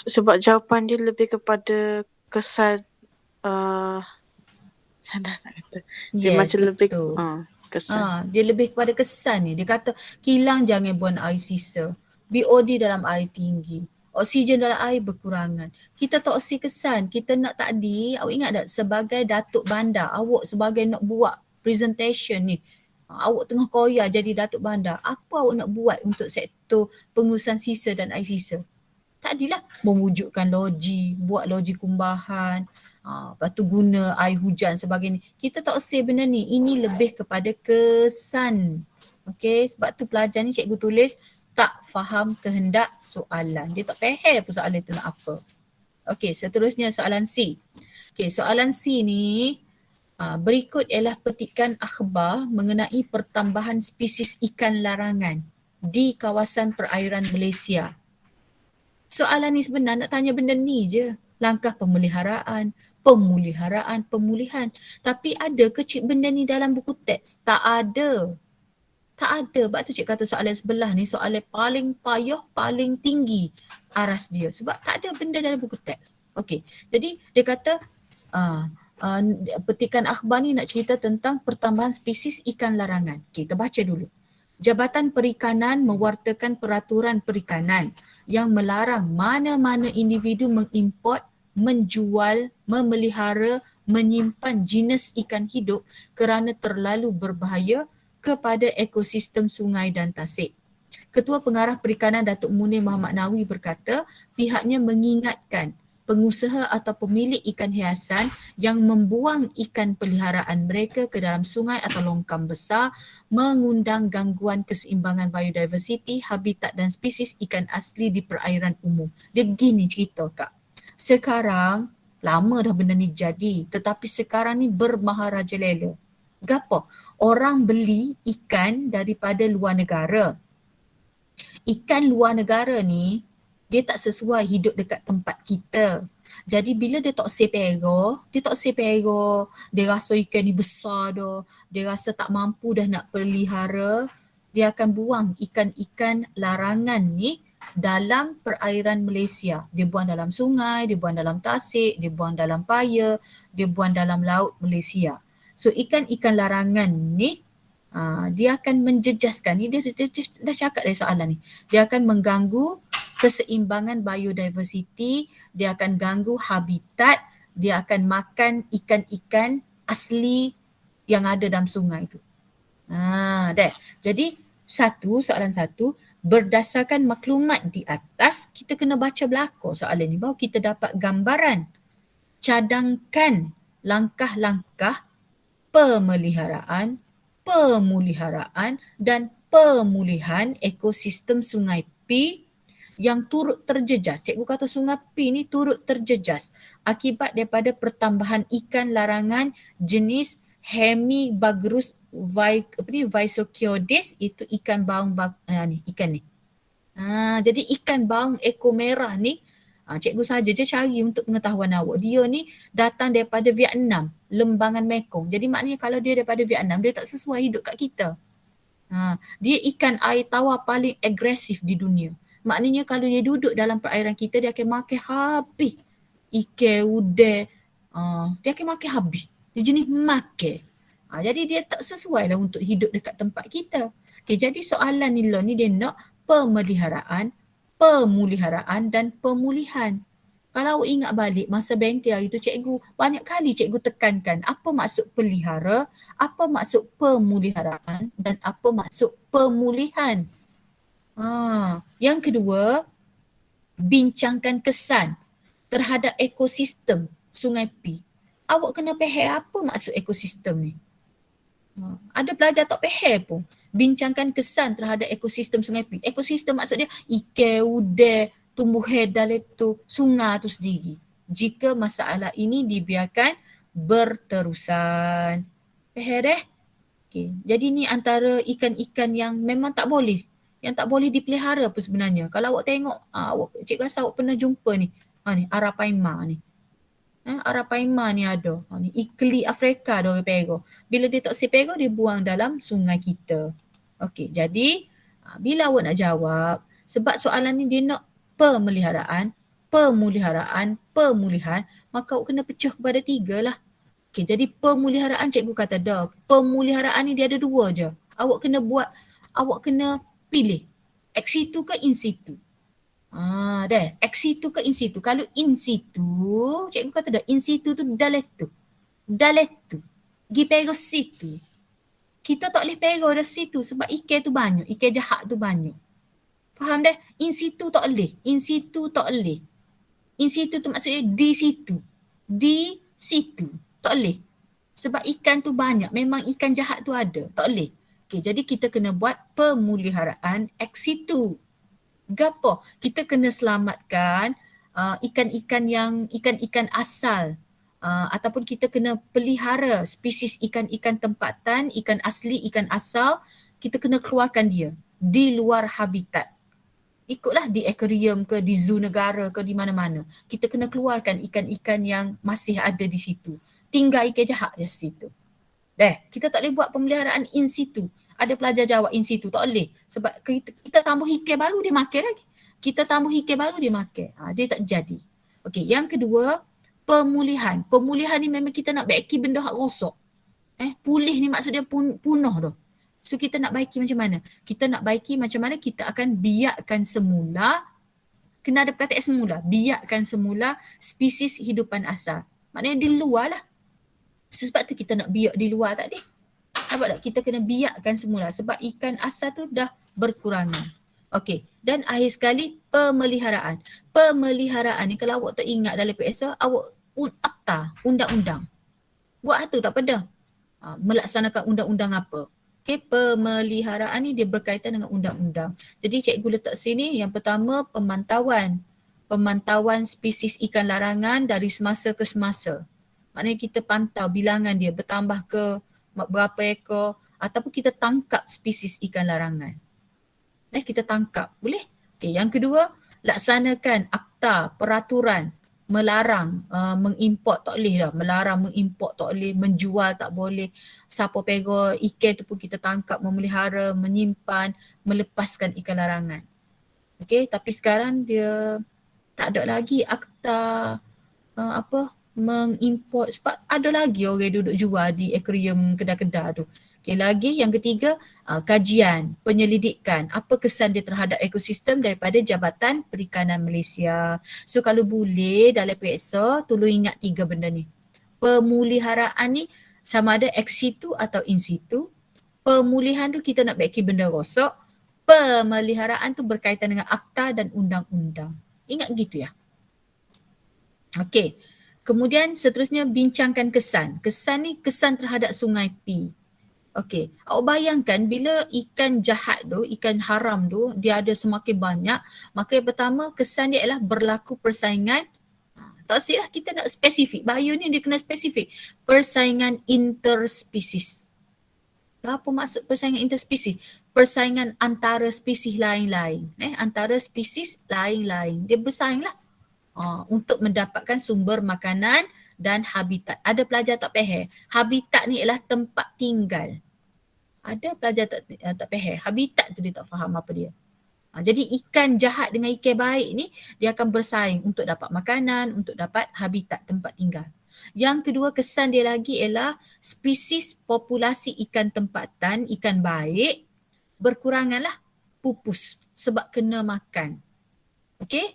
Sebab jawapan dia lebih kepada kesan sana nak kata. Dia macam betul. Lebih kesan. Dia lebih kepada kesan ni. Dia kata kilang jangan buang air sisa. BOD dalam air tinggi. Oksigen dalam air berkurangan. Kita tak oksi kesan. Kita nak tadi, awak ingat tak sebagai Datuk Bandar, awak sebagai nak buat presentation ni. Awak tengah koya jadi Datuk Bandar. Apa awak nak buat untuk sektor pengurusan sisa dan air sisa? Tadilah mewujudkan loji, buat loji kumbahan, lepas tu guna air hujan sebagainya. Kita tak say benda ni. Ini lebih kepada kesan. Okay, sebab tu pelajar ni cikgu tulis tak faham kehendak soalan. Dia tak faham pun soalan tu nak apa. Okay, seterusnya soalan C. Okay, soalan C ni berikut ialah petikan akhbar mengenai pertambahan spesies ikan larangan di kawasan perairan Malaysia. Soalan ni sebenarnya nak tanya benda ni je. Langkah pemulihan. Tapi ada ke cik benda ni dalam buku teks? Tak ada. Sebab tu cik kata soalan sebelah ni soalan paling payah, paling tinggi aras dia. Sebab tak ada benda dalam buku teks. Okey. Jadi dia kata petikan akhbar ni nak cerita tentang pertambahan spesies ikan larangan. Okey, kita baca dulu. Jabatan Perikanan mewartakan peraturan perikanan yang melarang mana-mana individu mengimport, menjual, memelihara, menyimpan jenis ikan hidup kerana terlalu berbahaya kepada ekosistem sungai dan tasik. Ketua Pengarah Perikanan Datuk Munir Muhammad Nawi berkata pihaknya mengingatkan pengusaha atau pemilik ikan hiasan yang membuang ikan peliharaan mereka ke dalam sungai atau longkang besar mengundang gangguan keseimbangan biodiversiti, habitat dan spesies ikan asli di perairan umum. Dia gini cerita Kak. Sekarang, lama dah benda ni jadi, tetapi sekarang ni bermaharajalela. Gapo? Orang beli ikan daripada luar negara. Ikan luar negara ni, dia tak sesuai hidup dekat tempat kita. Jadi bila dia tak sepero, dia rasa ikan ni besar dah, dia rasa tak mampu dah nak pelihara, dia akan buang ikan-ikan larangan ni dalam perairan Malaysia. Dia buang dalam sungai, dia buang dalam tasik, dia buang dalam paya, dia buang dalam laut Malaysia. So ikan-ikan larangan ni dia akan menjejaskan, ni dia dah cakap dari soalan ni, dia akan mengganggu keseimbangan biodiversiti, dia akan ganggu habitat, dia akan makan ikan-ikan asli yang ada dalam sungai tu. Jadi soalan satu, berdasarkan maklumat di atas, kita kena baca belakang soalan ni baru kita dapat gambaran. Cadangkan langkah-langkah pemeliharaan, pemuliharaan dan pemulihan ekosistem Sungai P yang turut terjejas. Cikgu kata Sungai P ni turut terjejas akibat daripada pertambahan ikan larangan jenis Hemibagrus Visocioides, itu ikan baung ikan ni. Jadi ikan baung ekor merah ni, cikgu saja je cari untuk pengetahuan awak. Dia ni datang daripada Vietnam, lembangan Mekong. Jadi maknanya kalau dia daripada Vietnam, dia tak sesuai hidup kat kita. Dia ikan air tawar paling agresif di dunia. Maknanya kalau dia duduk dalam perairan kita, dia akan makan habis ikan udang. Dia akan makan habis. Dia jenis makan. Jadi dia tak sesuai lah untuk hidup dekat tempat kita. Okay, jadi soalan ni dia nak pemeliharaan, pemuliharaan dan pemulihan. Kalau awak ingat balik masa bengkel hari tu, cikgu banyak kali cikgu tekankan apa maksud pelihara, apa maksud pemuliharaan dan apa maksud pemulihan. Yang kedua, bincangkan kesan terhadap ekosistem Sungai P. Awak kena faham apa maksud ekosistem ni. Ada pelajar tak faham pun. Bincangkan kesan terhadap ekosistem Sungai P. Ekosistem maksud dia ikan, udang, tumbuhan dalam tu, sungai tu sendiri. Jika masalah ini dibiarkan berterusan. Faham dah? Okay. Jadi ni antara ikan-ikan yang memang tak boleh. Yang tak boleh dipelihara pun sebenarnya. Kalau awak tengok, cikgu rasa awak pernah jumpa ni. Ni Arapaima ni. Arapaima ni ada. Ni ikli Afrika dia orang pego. Bila dia tak sepego, dia buang dalam sungai kita. Okey, jadi bila awak nak jawab, sebab soalan ni dia nak pemeliharaan, pemuliharaan, pemulihan, maka awak kena pecah kepada 3 lah. Okey, jadi pemuliharaan cikgu kata dah. Pemuliharaan ni dia ada 2 je. Awak kena pilih. Ex situ ke in situ? Dah. Ex situ ke in situ? Kalau in situ, cikgu kata dah, in situ tu daletu. Gi pego situ. Kita tak boleh pego dah situ sebab ikan tu banyak. Ikan jahat tu banyak. Faham dah? In situ tak boleh. In situ tak boleh. In situ tu maksudnya di situ. Di situ. Tak boleh. Sebab ikan tu banyak. Memang ikan jahat tu ada. Tak boleh. Okay, jadi kita kena buat pemeliharaan ex situ. Gapo? Kita kena selamatkan ikan-ikan asal, ataupun kita kena pelihara spesies ikan-ikan tempatan, ikan asli, ikan asal, kita kena keluarkan dia di luar habitat. Ikutlah di akuarium ke, di zoo negara ke, di mana-mana. Kita kena keluarkan ikan-ikan yang masih ada di situ. Tinggal ikan jahat di situ. Kita tak boleh buat pemeliharaan in situ. Ada pelajar jawab in situ, tak boleh. Sebab kita tambah ikan baru, dia makan lagi. Kita tambah ikan baru, dia makan. Dia tak jadi. Okey, yang kedua, pemulihan. Pemulihan ni memang kita nak baiki benda hak rosak. Pulih ni maksud dia punah dah. So kita nak baiki macam mana? Kita nak baiki macam mana kita akan biarkan semula, kena ada perkataan semula, biarkan semula spesies hidupan asal. Maknanya di luar lah. Sebab tu kita nak biak di luar tadi. Nampak tak? Kita kena biarkan semula sebab ikan asal tu dah berkurangan. Okey, dan akhir sekali pemeliharaan. Pemeliharaan ni kalau awak tak ingat dalam PSA, awak akta, undang-undang. Buat tu tak pada. Melaksanakan undang-undang apa. Okey, pemeliharaan ni dia berkaitan dengan undang-undang. Jadi cikgu letak sini yang pertama pemantauan. Pemantauan spesies ikan larangan dari semasa ke semasa. Maknanya kita pantau bilangan dia bertambah ke berapa ekor ataupun kita tangkap spesies ikan larangan. Kita tangkap, boleh? Okey, yang kedua, laksanakan akta peraturan melarang mengimport tak boleh dah, melarang mengimport tak boleh, menjual tak boleh, siapa pega ikan tu pun kita tangkap, memelihara, menyimpan, melepaskan ikan larangan. Okey, tapi sekarang dia tak ada lagi akta mengimport sebab ada lagi orang duduk jual di akuarium kedai-kedai tu. Okay, lagi yang ketiga, kajian, penyelidikan. Apa kesan dia terhadap ekosistem daripada Jabatan Perikanan Malaysia. So kalau boleh dalam PSA, tolong ingat 3 benda ni. Pemuliharaan ni sama ada ex situ atau in situ. Pemulihan tu kita nak baiki benda rosak. Pemeliharaan tu berkaitan dengan akta dan undang-undang. Ingat gitu ya? Okey. Kemudian seterusnya bincangkan kesan. Kesan ni kesan terhadap Sungai P. Okey. Awak bayangkan bila ikan jahat tu, ikan haram tu, dia ada semakin banyak, maka yang pertama kesan dia ialah berlaku persaingan. Tak silap kita nak spesifik. Bahaya ni dia kena spesifik. Persaingan interspesies. Apa maksud persaingan interspesies? Persaingan antara spesies lain-lain. Antara spesies lain-lain. Dia bersaing lah. Untuk mendapatkan sumber makanan dan habitat. Ada pelajar tak faham? Habitat ni ialah tempat tinggal. Ada pelajar tak faham. Habitat tu dia tak faham apa dia. Jadi ikan jahat dengan ikan baik ni dia akan bersaing untuk dapat makanan, untuk dapat habitat tempat tinggal. Yang kedua kesan dia lagi ialah spesies populasi ikan tempatan, ikan baik berkuranganlah, pupus sebab kena makan. Okey?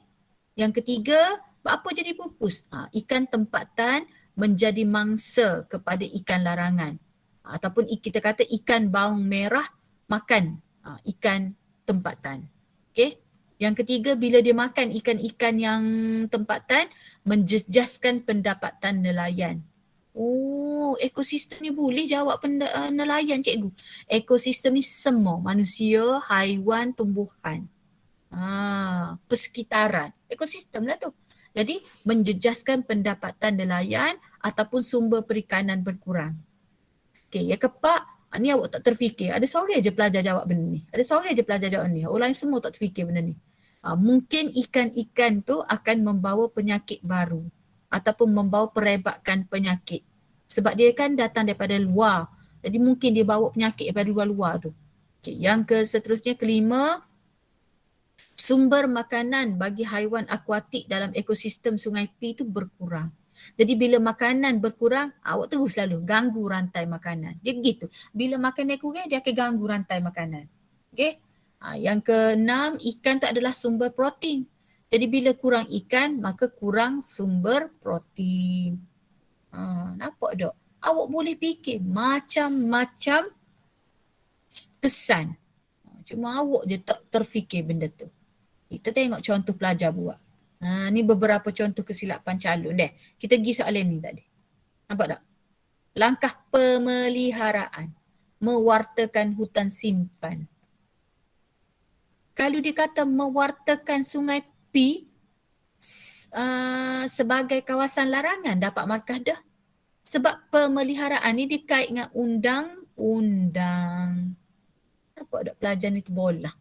Yang ketiga, apa jadi pupus? Ikan tempatan menjadi mangsa kepada ikan larangan. Ataupun kita kata ikan baung merah makan ikan tempatan. Okey? Yang ketiga, bila dia makan ikan-ikan yang tempatan, menjejaskan pendapatan nelayan. Oh, ekosistem ni boleh jawab nelayan cikgu. Ekosistem ni semua, manusia, haiwan, tumbuhan. Persekitaran, ekosistem lah tu. Jadi menjejaskan pendapatan nelayan ataupun sumber perikanan berkurang. Okey, yang keempat, ni awak tak terfikir. Ada seorang je pelajar jawab benda ni. Ada seorang je pelajar jawab ni. Orang lain semua tak terfikir benda ni. Mungkin ikan-ikan tu akan membawa penyakit baru ataupun membawa perebakan penyakit. Sebab dia kan datang daripada luar. Jadi mungkin dia bawa penyakit daripada luar-luar tu. Okay, yang seterusnya kelima, sumber makanan bagi haiwan akuatik dalam ekosistem Sungai P itu berkurang. Jadi bila makanan berkurang, awak terus selalu ganggu rantai makanan. Dia gitu. Bila makanan kurang, dia akan ganggu rantai makanan. Okay? Yang keenam, ikan tak adalah sumber protein. Jadi bila kurang ikan, maka kurang sumber protein. Nampak tak? Awak boleh fikir macam-macam kesan. Cuma awak je tak terfikir benda tu. Kita tengok contoh pelajar buat. Ni beberapa contoh kesilapan calon deh. Kita pergi soalan ni tadi. Nampak tak? Langkah pemeliharaan. Mewartakan hutan simpan. Kalau dia kata mewartakan Sungai P sebagai kawasan larangan, dapat markah dah. Sebab pemeliharaan ni dikait dengan undang-undang. Nampak tak pelajar ni terbolah?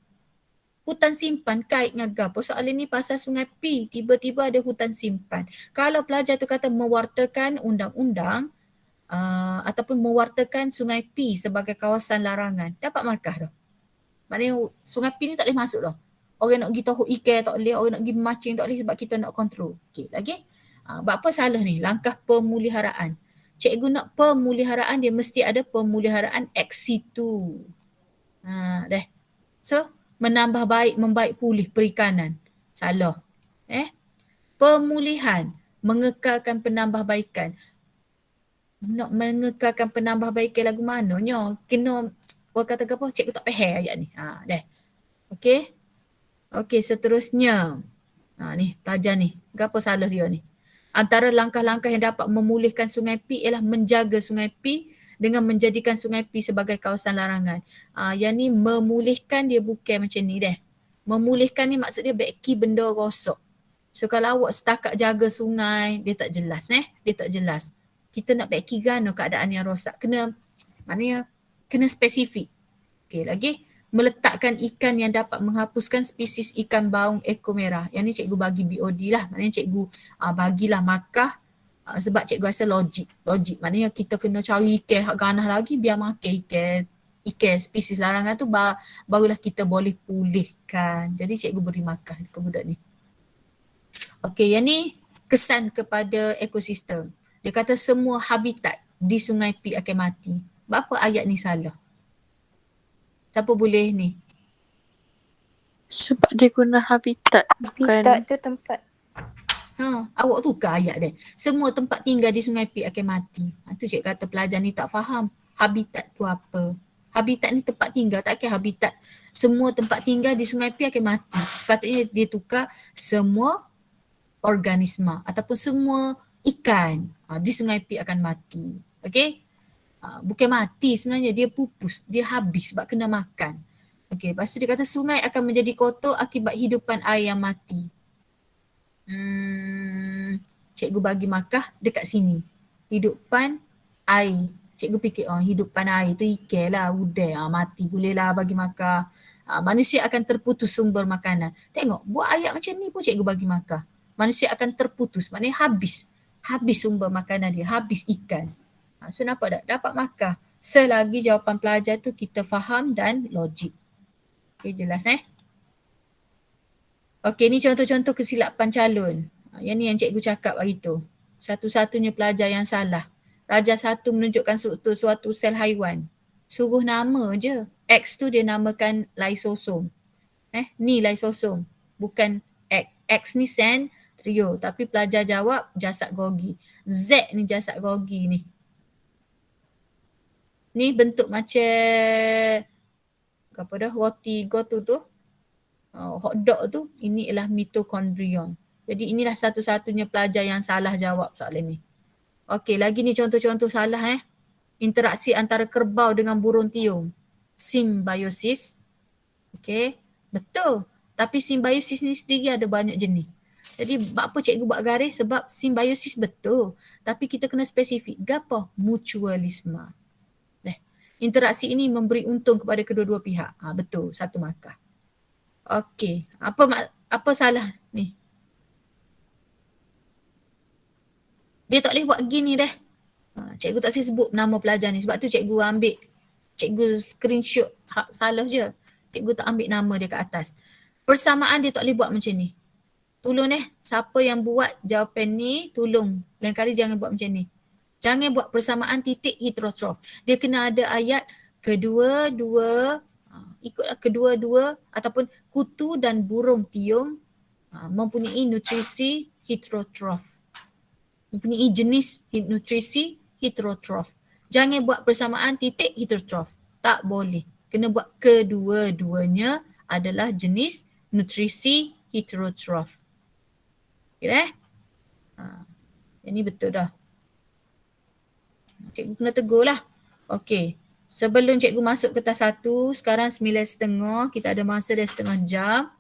Hutan simpan kait dengan apa? Soalan ni pasal Sungai P. Tiba-tiba ada hutan simpan. Kalau pelajar tu kata mewartakan undang-undang ataupun mewartakan Sungai P sebagai kawasan larangan, dapat markah dah. Maknanya Sungai P ni tak boleh masuk dah. Orang nak pergi tahu ikan tak boleh, orang nak pergi memancing tak boleh sebab kita nak kontrol. Okey, lagi. Apa salah ni? Langkah pemuliharaan. Cikgu nak pemuliharaan, dia mesti ada pemuliharaan ex situ. Dah. So, membaik pulih perikanan. Salah. Pemulihan, mengekalkan penambahbaikan. Nak mengekalkan penambahbaikan lagu mananya? Kena, orang kata apa? Cikgu tak faham ayat ni. Dah. Okey. Okey, seterusnya. Ni pelajar ni. Apa salah dia ni? Antara langkah-langkah yang dapat memulihkan Sungai Pi ialah menjaga Sungai Pi dengan menjadikan Sungai Pi sebagai kawasan larangan. Yang ni memulihkan dia bukan macam ni deh. Memulihkan ni maksud dia beki benda rosak. So kalau awak setakat jaga sungai, dia tak jelas Dia tak jelas. Kita nak beki gano keadaan yang rosak. Maknanya kena spesifik. Okey, lagi meletakkan ikan yang dapat menghapuskan spesies ikan baung ekor merah. Yang ni cikgu bagi BOD lah. Maknanya cikgu bagilah markah sebab cikgu rasa logik. Maknanya kita kena cari ikan hak ganah lagi biar makan ikan spesies larangan tu barulah kita boleh pulihkan. Jadi cikgu beri markah ke budak ni. Okey, yang ni kesan kepada ekosistem. Dia kata semua habitat di Sungai Pi akan mati. Berapa ayat ni salah? Siapa boleh ni? Sebab dia guna habitat. Habitat tu tempat. Awak tukar ayat dia. Semua tempat tinggal di Sungai Pi akan mati. Tu cikgu kata pelajar ni tak faham. Habitat tu apa? Habitat ni tempat tinggal. Takkan habitat semua tempat tinggal di Sungai Pi akan mati. Sepatutnya dia tukar semua organisma ataupun semua ikan di Sungai Pi akan mati. Okey? Bukan mati sebenarnya, dia pupus, dia habis sebab kena makan. Okey, lepas tu dia kata sungai akan menjadi kotor akibat hidupan air yang mati. Cikgu bagi markah dekat sini. Hidupan air. Cikgu fikir hidupan air tu ikan lah, udang mati, bolehlah bagi markah. Manusia akan terputus sumber makanan. Tengok, buat ayat macam ni pun cikgu bagi markah. Manusia akan terputus, maknanya habis. Habis sumber makanan dia, habis ikan. So nampak tak? Dapat markah. Selagi jawapan pelajar tu kita faham dan logik. Okay, jelas Okey, ni contoh-contoh kesilapan calon. Yang ni yang cikgu cakap hari tu. Satu-satunya pelajar yang salah. Raja satu menunjukkan struktur suatu sel haiwan. Suruh nama je. X tu dia namakan lysosom. Ni lysosom. Bukan X. X ni centrio. Tapi pelajar jawab jasad Golgi. Z ni jasad Golgi ni. Ni bentuk macam apa dah roti gotu tu. Hotdog tu, ini ialah mitokondrion. Jadi inilah satu-satunya pelajar yang salah jawab soalan ni. Okey, lagi ni contoh-contoh salah Interaksi antara kerbau dengan burung tiung. Simbiosis. Okey, betul. Tapi simbiosis ni sendiri ada banyak jenis. Jadi apa cikgu buat garis? Sebab simbiosis betul. Tapi kita kena spesifik. Gapo? Mutualisme. Interaksi ini memberi untung kepada kedua-dua pihak. Betul, satu markah. Okey, apa salah ni? Dia tak boleh buat gini dah. Cikgu tak sebut nama pelajar ni sebab tu cikgu screenshot salah je. Cikgu tak ambil nama dia kat atas. Persamaan dia tak boleh buat macam ni. Tolong siapa yang buat jawapan ni tolong lain kali jangan buat macam ni. Jangan buat persamaan titik heterotrof. Dia kena ada ayat kedua-dua ikutlah kedua-dua ataupun kutu dan burung tiung mempunyai nutrisi heterotrof. Mempunyai jenis nutrisi heterotrof. Jangan buat persamaan titik heterotrof. Tak boleh. Kena buat kedua-duanya adalah jenis nutrisi heterotrof. Okay Yang ni betul dah. Cikgu kena tegur lah. Okey. Sebelum cikgu masuk ke tas 1, sekarang 9.30. Kita ada masa dah setengah jam.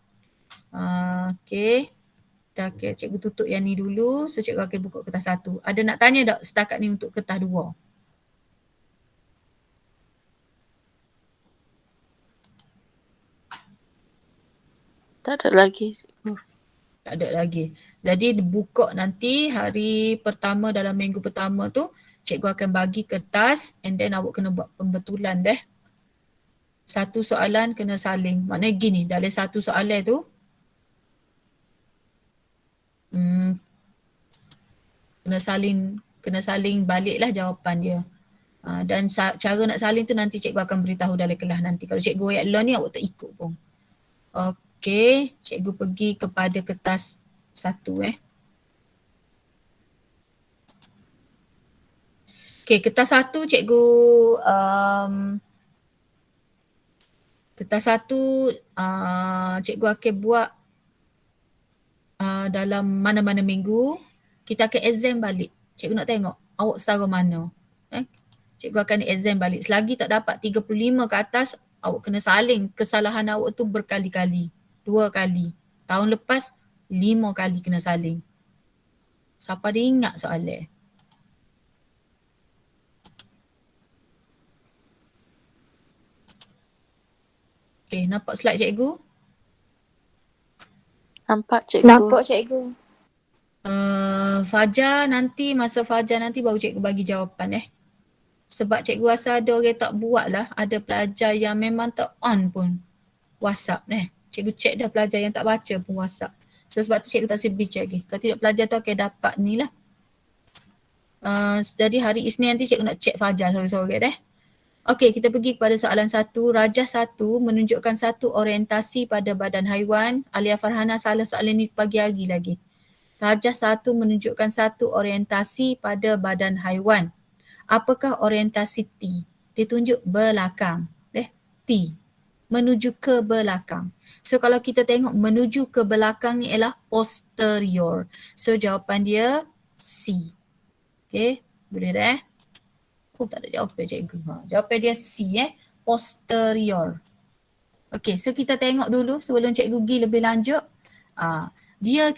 Okey. Cikgu tutup yang ni dulu. So cikgu akan buka kertas 1. Ada nak tanya tak setakat ni untuk kertas 2? Tak ada lagi. Tak ada lagi. Jadi buka nanti hari pertama dalam minggu pertama tu cikgu akan bagi kertas and then awak kena buat pembetulan deh. Satu soalan kena saling. Maknanya gini, dalam satu soalan tu kena saling baliklah jawapan dia. Dan cara nak saling tu nanti cikgu akan beritahu dalam kelas nanti. Kalau cikgu ayat law ni awak tak ikut pun. Okey, cikgu pergi kepada kertas 1 Okey, kertas 1 cikgu Kertas satu cikgu akan buat dalam mana-mana minggu. Kita akan exam balik. Cikgu nak tengok awak setara mana. Cikgu akan exam balik. Selagi tak dapat 35 ke atas, awak kena saling. Kesalahan awak tu berkali-kali. 2 kali. Tahun lepas 5 kali kena saling. Siapa dia ingat soalan? Okay, nampak slide cikgu? Nampak cikgu. Nampak cikgu. Fajar nanti, masa Fajar nanti baru cikgu bagi jawapan Sebab cikgu rasa ada orang tak buat lah. Ada pelajar yang memang tak on pun WhatsApp Cikgu check dah pelajar yang tak baca pun WhatsApp. So sebab tu cikgu tak sedih check lagi. Kalau tidak pelajar tu akan dapat ni lah. Jadi hari Isnin nanti cikgu nak check Fajar sore-sore Okey, kita pergi kepada soalan 1. Rajah 1 menunjukkan satu orientasi pada badan haiwan. Alia Farhana salah soalan ni pagi hari lagi. Rajah 1 menunjukkan satu orientasi pada badan haiwan. Apakah orientasi T? Dia tunjuk belakang. T. Menuju ke belakang. So kalau kita tengok menuju ke belakang ni ialah posterior. So jawapan dia C. Okay, boleh dah tak ada jawapan cikgu. Jawapan dia C posterior. Okay, so kita tengok dulu sebelum cikgu pergi lebih lanjut. Dia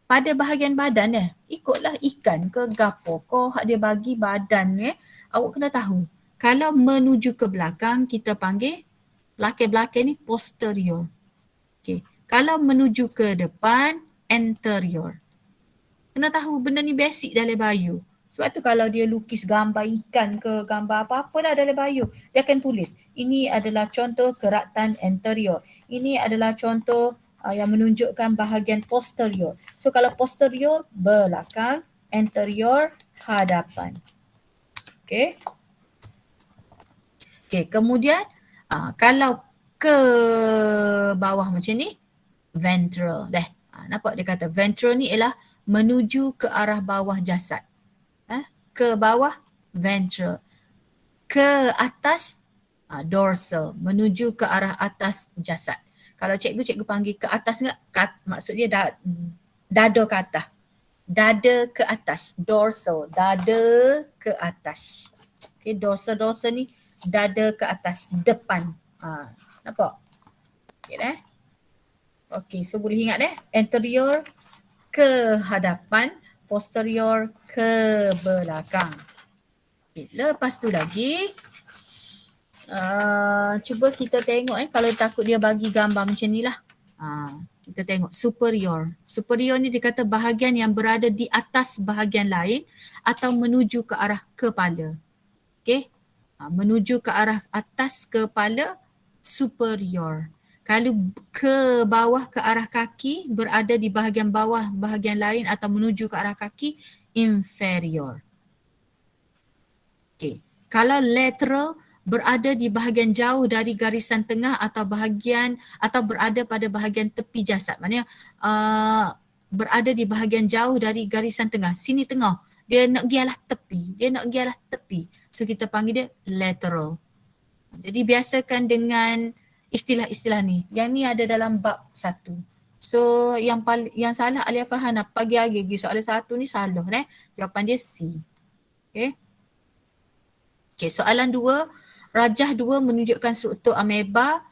pada bahagian badan ikutlah ikan ke gapo ko hak dia bagi badan awak kena tahu. Kalau menuju ke belakang kita panggil belakang ni posterior. Okay. Kalau menuju ke depan anterior. Kena tahu benda ni basic dalam bio. Sebab tu kalau dia lukis gambar ikan ke gambar apa-apa dah dalam bio, dia akan tulis ini adalah contoh keratan anterior. Ini adalah contoh yang menunjukkan bahagian posterior. So kalau posterior belakang, anterior hadapan. Okay. Okay, kemudian kalau ke bawah macam ni, ventral. Nampak dia kata ventral ni ialah menuju ke arah bawah jasad. Ke bawah, ventral. Ke atas, dorsal. Menuju ke arah atas jasad. Kalau cikgu panggil ke atas, maksud dia dada ke atas. Dada ke atas, dorsal. Dada ke atas. Okay, dorsal ni dada ke atas, depan. Nampak? Okay, okay, so boleh ingat anterior ke hadapan, posterior ke belakang. Okay, lepas tu lagi, cuba kita tengok kalau takut dia bagi gambar macam ni lah. Kita tengok superior. Superior ni dia kata bahagian yang berada di atas bahagian lain atau menuju ke arah kepala. Okay, menuju ke arah atas kepala, superior. Kalau ke bawah ke arah kaki berada di bahagian bawah bahagian lain atau menuju ke arah kaki, inferior. Okay. Kalau lateral berada di bahagian jauh dari garisan tengah atau berada pada bahagian tepi jasad. Maknanya berada di bahagian jauh dari garisan tengah. Sini tengah. Dia nak pergi arah tepi. So kita panggil dia lateral. Jadi biasakan dengan istilah-istilah ni. Yang ni ada dalam bab 1. So yang salah Alia Farhana pagi hari soalan 1 ni salah Jawapan dia C. Okay. Okay, soalan 2. Rajah 2 menunjukkan struktur ameba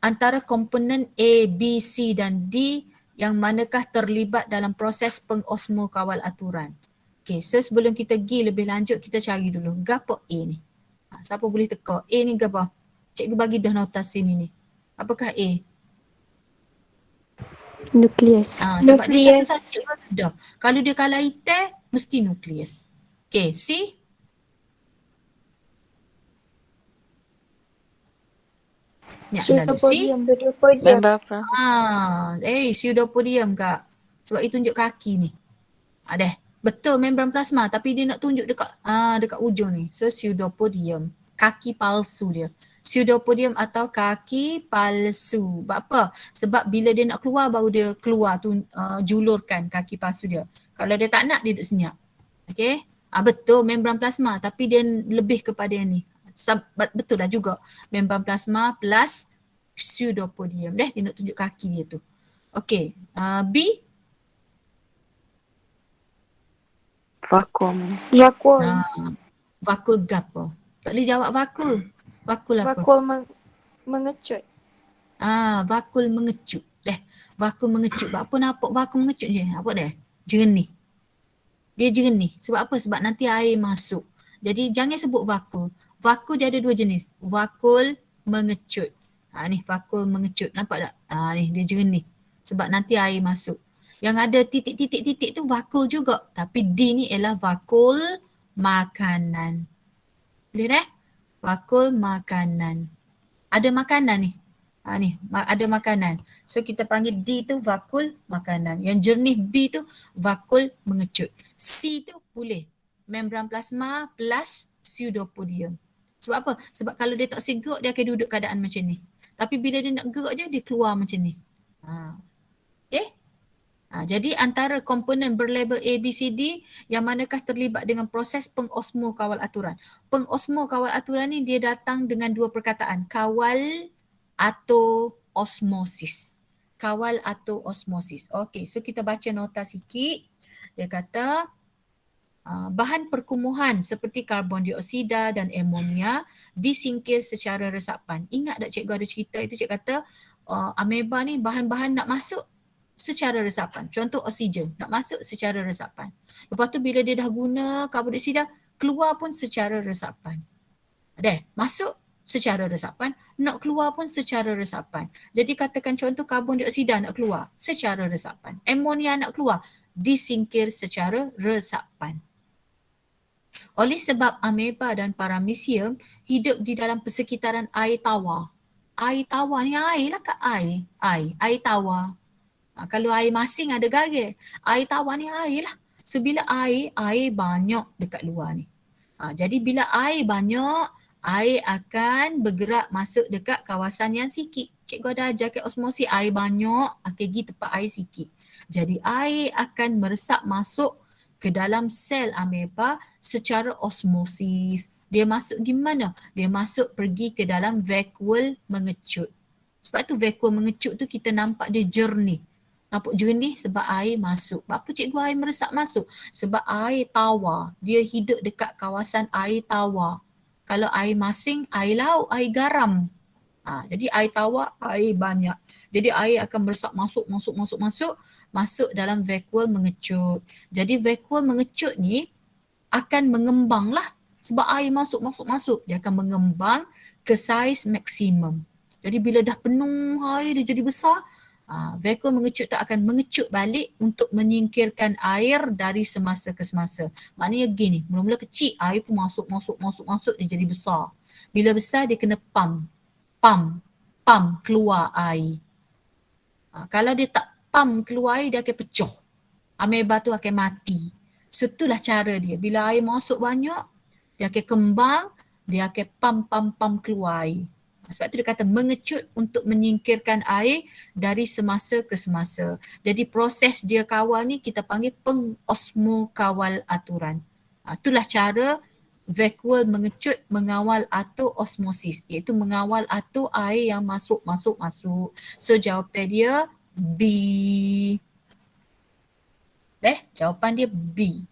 antara komponen A, B, C dan D yang manakah terlibat dalam proses pengosmo kawal aturan. Okay, so sebelum kita pergi lebih lanjut kita cari dulu gapo A ni. Siapa boleh teka? A ni gapo? Cikgu bagi dah notasi ni. Apakah A? Nukleus. Sebab dia satu-satu dah. Kalau dia kalah itar, mesti nukleus. Okay, C? Pseudopodium, pseudopodium. Membran. Pseudopodium kak. Sebab dia tunjuk kaki ni. Betul membran plasma tapi dia nak tunjuk dekat ujung ni. So pseudopodium. Kaki palsu dia. Pseudopodium atau kaki palsu. Sebab apa? Sebab bila dia nak keluar baru dia keluar julurkan kaki palsu dia. Kalau dia tak nak dia duduk senyap. Okay. Betul membran plasma tapi dia lebih kepada yang ni. Betul lah juga. Membran plasma plus pseudopodium. Dia nak tunjuk kaki dia tu. Okey, B. Vakuum. Vakul. Vakul gapo? Tak boleh jawab vakul. Vakul apa? Vakul mengecut. Vakul mengecut. Vakul mengecut. Apa nampak vakul mengecut je? Apa dia? Jernih. Dia jernih. Sebab apa? Sebab nanti air masuk. Jadi jangan sebut vakul. Vakul dia ada dua jenis. Vakul mengecut. Ni vakul mengecut. Nampak tak? Ni dia jernih. Sebab nanti air masuk. Yang ada titik-titik-titik tu vakul juga. Tapi D ni ialah vakul makanan. Boleh vakul makanan. Ada makanan ni. Ni ada makanan. So kita panggil D tu vakul makanan. Yang jernih B tu vakul mengecut. C tu boleh. Membran plasma plus pseudopodium. Sebab apa? Sebab kalau dia tak gerak dia akan duduk keadaan macam ni. Tapi bila dia nak gerak je dia keluar macam ni. Okay? Jadi antara komponen berlabel A, B, C, D yang manakah terlibat dengan proses pengosmo kawal aturan. Pengosmo kawal aturan ni dia datang dengan dua perkataan. Kawal atau osmosis. Kawal atau osmosis. Okey, so kita baca nota sikit. Dia kata bahan perkumuhan seperti karbon dioksida dan amonia disingkir secara resapan. Ingat tak cikgu ada cerita itu, cikgu kata ameba ni bahan-bahan nak masuk secara resapan. Contoh oksigen nak masuk secara resapan. Lepas tu bila dia dah guna karbon dioksida keluar pun secara resapan. Masuk secara resapan, nak keluar pun secara resapan. Jadi katakan contoh karbon dioksida nak keluar secara resapan. Amonia nak keluar disingkir secara resapan. Oleh sebab ameba dan paramecium hidup di dalam persekitaran air tawar. Air tawar ni air lah kat air. Air tawar. Kalau air masing ada garis. Air tawar ni air lah. So bila air banyak dekat luar ni. Jadi bila air banyak, air akan bergerak masuk dekat kawasan yang sikit. Cikgu ada ajar ke osmosis, air banyak akan pergi tempat air sikit. Jadi air akan meresap masuk ke dalam sel ameba secara osmosis. Dia masuk gimana? Dia masuk pergi ke dalam vakuol mengecut. Sebab tu vakuol mengecut tu kita nampak dia jernih. Nampak jernih sebab air masuk. Apa cikgu air meresap masuk? Sebab air tawar. Dia hidup dekat kawasan air tawar. Kalau air masing, air laut, air garam. Jadi air tawar, air banyak. Jadi air akan meresap masuk dalam vakuol mengecut. Jadi vakuol mengecut ni akan mengembang lah. Sebab air masuk. Dia akan mengembang ke saiz maksimum. Jadi bila dah penuh air, dia jadi besar. Vakuol mengecut tak akan mengecut balik untuk menyingkirkan air dari semasa ke semasa. Maknanya gini, mula-mula kecil, air pun masuk, dia jadi besar. Bila besar, dia kena pump keluar air. Kalau dia tak pump keluar air, dia akan pecah. Ameba tu akan mati. So itulah cara dia. Bila air masuk banyak, dia akan kembang, dia akan pump keluar air. Sebab tu dia kata mengecut untuk menyingkirkan air dari semasa ke semasa. Jadi proses dia kawal ni kita panggil pengosmo kawal aturan. Itulah cara vakuol mengecut mengawal atur osmosis, iaitu mengawal atur air yang masuk. So jawapan dia B. Jawapan dia B.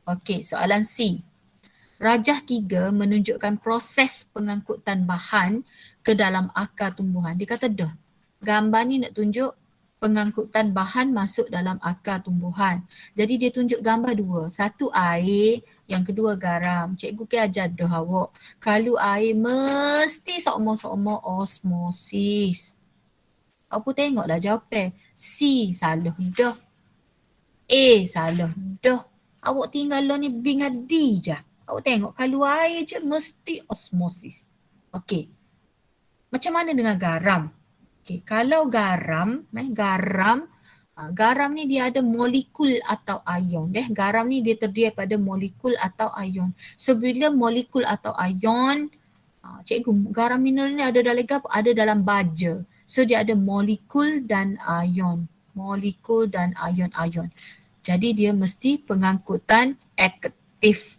Okey, soalan C. Rajah 3 menunjukkan proses pengangkutan bahan ke dalam akar tumbuhan. Dia kata dah, gambar ni nak tunjuk pengangkutan bahan masuk dalam akar tumbuhan. Jadi dia tunjuk gambar dua. Satu air, yang kedua garam. Cikgu ke ajar dah awak. Kalau air mesti seomong-seomong osmosis. Apa tengoklah jawapan. C salah dah. A salah dah. Awak tinggal lah ni B dengan D je. Awak tengok kalau air je mesti osmosis. Okey. Macam mana dengan garam? Okey, kalau garam ni dia ada molekul atau ion. Garam ni dia terdiri pada molekul atau ion. So bila molekul atau ion, cikgu, garam mineral ni ada dalam apa? Ada dalam baja. So dia ada molekul dan ion. Molekul dan ion-ion. Jadi dia mesti pengangkutan aktif.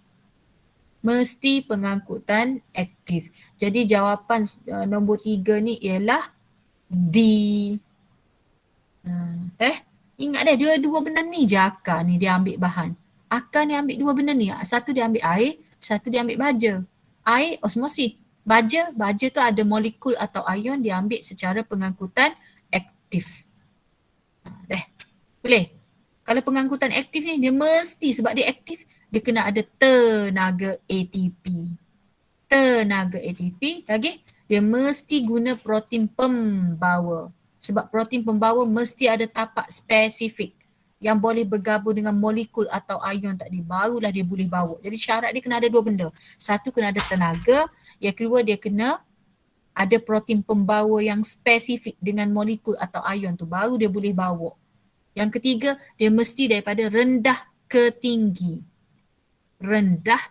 Mesti pengangkutan aktif. Jadi jawapan nombor 3 ni ialah D. Ingat deh, dua benda ni je akar ni dia ambil bahan. Akar ni ambil dua benda ni. Satu dia ambil air, satu dia ambil baja. Air osmosis. Baja tu ada molekul atau ion dia ambil secara pengangkutan aktif. Dah. Boleh? Kalau pengangkutan aktif ni dia mesti sebab dia aktif, dia kena ada tenaga ATP. Tenaga ATP lagi dia mesti guna protein pembawa. Sebab protein pembawa mesti ada tapak spesifik yang boleh bergabung dengan molekul atau ion tadi, barulah dia boleh bawa. Jadi syarat dia kena ada dua benda. Satu kena ada tenaga, yang kedua dia kena ada protein pembawa yang spesifik dengan molekul atau ion tu, baru dia boleh bawa. Yang ketiga, dia mesti daripada rendah ke tinggi. Rendah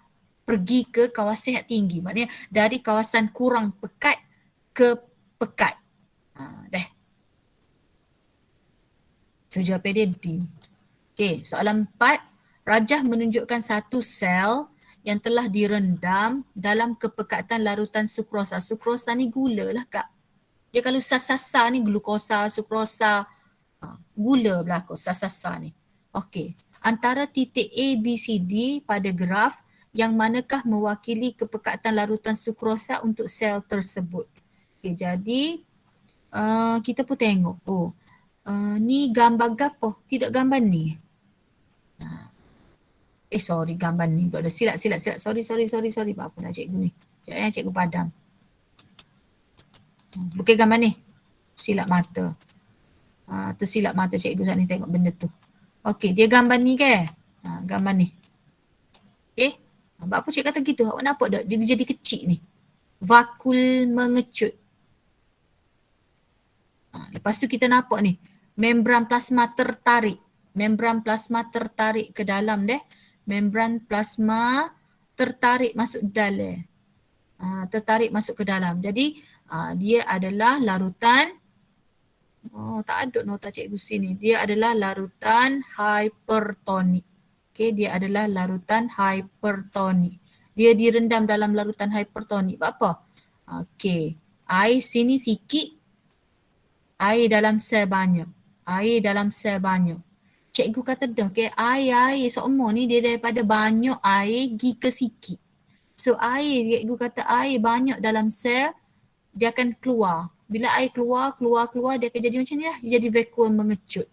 pergi ke kawasan yang tinggi. Maknanya dari kawasan kurang pekat ke pekat. Dah. So jawapan dia D. Okey, soalan 4. Rajah menunjukkan satu sel yang telah direndam dalam kepekatan larutan sukrosa. Sukrosa ni gula lah kak. Dia kalau sasa ni glukosa, sukrosa, gula belakang sasa ni. Okey, antara titik A, B, C, D pada graf yang manakah mewakili kepekatan larutan sukrosa untuk sel tersebut. Okey, jadi kita pun tengok. Ni gambar gapo? Tidak gambar ni. Sorry, gambar ni. Silap. Sorry. Apa nak cikgu ni? Cikgu padam. Bukan gambar ni. Silap mata. Tersilap mata cikgu saat ni tengok benda tu. Okey, dia gambar ni ke? Gambar ni. Okey. Apa cikgu kata gitu? Awak nampak tak? Dia jadi kecil ni. Vakul mengecut. Lepas tu kita nampak ni. Membran plasma tertarik. Membran plasma tertarik ke dalam deh. Membran plasma tertarik masuk dalam. Tertarik masuk ke dalam. Jadi dia adalah larutan. Tak ada nota cikgu sini. Dia adalah larutan hipertonik. Okay, dia adalah larutan hipertonik. Dia direndam dalam larutan hipertonik. Buat apa? Okay, air sini sikit. Air dalam sel banyak. Air dalam sel banyak. Cikgu kata dah, okay, air semua ni dia daripada banyak air pergi ke sikit. So air, cikgu kata air banyak dalam sel, dia akan keluar. Bila air keluar, dia akan jadi macam ni lah. Dia jadi vakuum mengecut.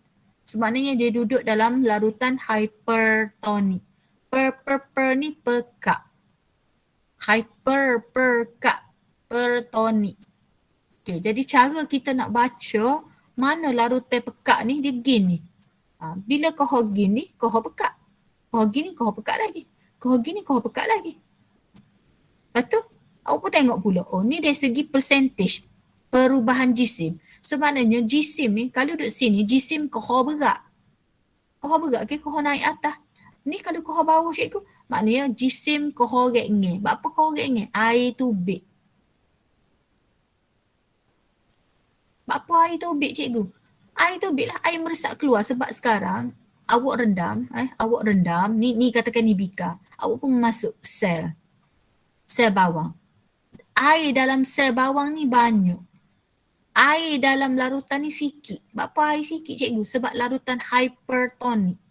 Semaknanya dia duduk dalam larutan hipertonik. Per ni pekak. Perkak. Pertonik. Okay, jadi cara kita nak baca mana larutan pekak ni, dia gini. Bila kohor gini, kohor pekak. Kohor gini, kohor pekak lagi. Kohor gini, kohor pekak lagi. Lepas tu, awak pun tengok pula. Ni dari segi percentage perubahan jisim. Sebenarnya jisim ni, kalau duduk sini, jisim kohor berat. Kohor berat ke kohor naik atas. Ni kalau kohor bawah cikgu, maknanya jisim kohor ringan. Apa kohor ringan? Air tubik. Apa air tubik cikgu? Air tubik lah, air meresap keluar sebab sekarang awak rendam, ni katakan ni bika. Awak pun masuk sel bawang. Air dalam sel bawang ni banyak. Air dalam larutan ni sikit. Apa air sikit cikgu? Sebab larutan hipertonik.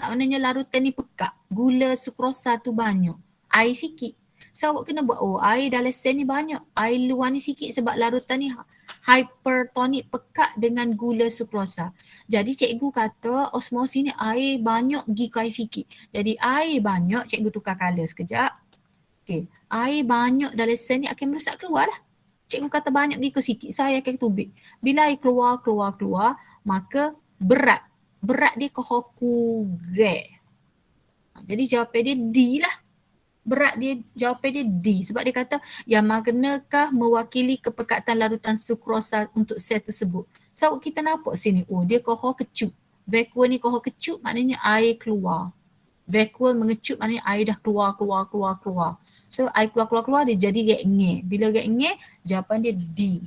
Maknanya larutan ni pekak. Gula sukrosa tu banyak. Air sikit. So awak kena buat, air dalam sel ni banyak. Air luar ni sikit sebab larutan ni hipertonik pekat dengan gula sukrosa. Jadi cikgu kata osmosis ni air banyak pergi ke air sikit. Jadi air banyak, cikgu tukar colour sekejap. Okay. Air banyak dalam sel ni akan meresap keluar lah. Cikgu kata banyak pergi ke sikit, saya akan tubik. Bila air keluar, maka berat. Berat dia kohor kurang. Jadi jawapan dia D lah. Berat dia, jawapan dia D. Sebab dia kata yang manakah mewakili kepekatan larutan sukrosa untuk sel tersebut. So kita nampak sini, dia kohor kecut. Vakuum ni kohor kecut maknanya air keluar. Vakuum mengecut maknanya air dah keluar. So air keluar dia jadi ringan. Bila ringan, jawapan dia D.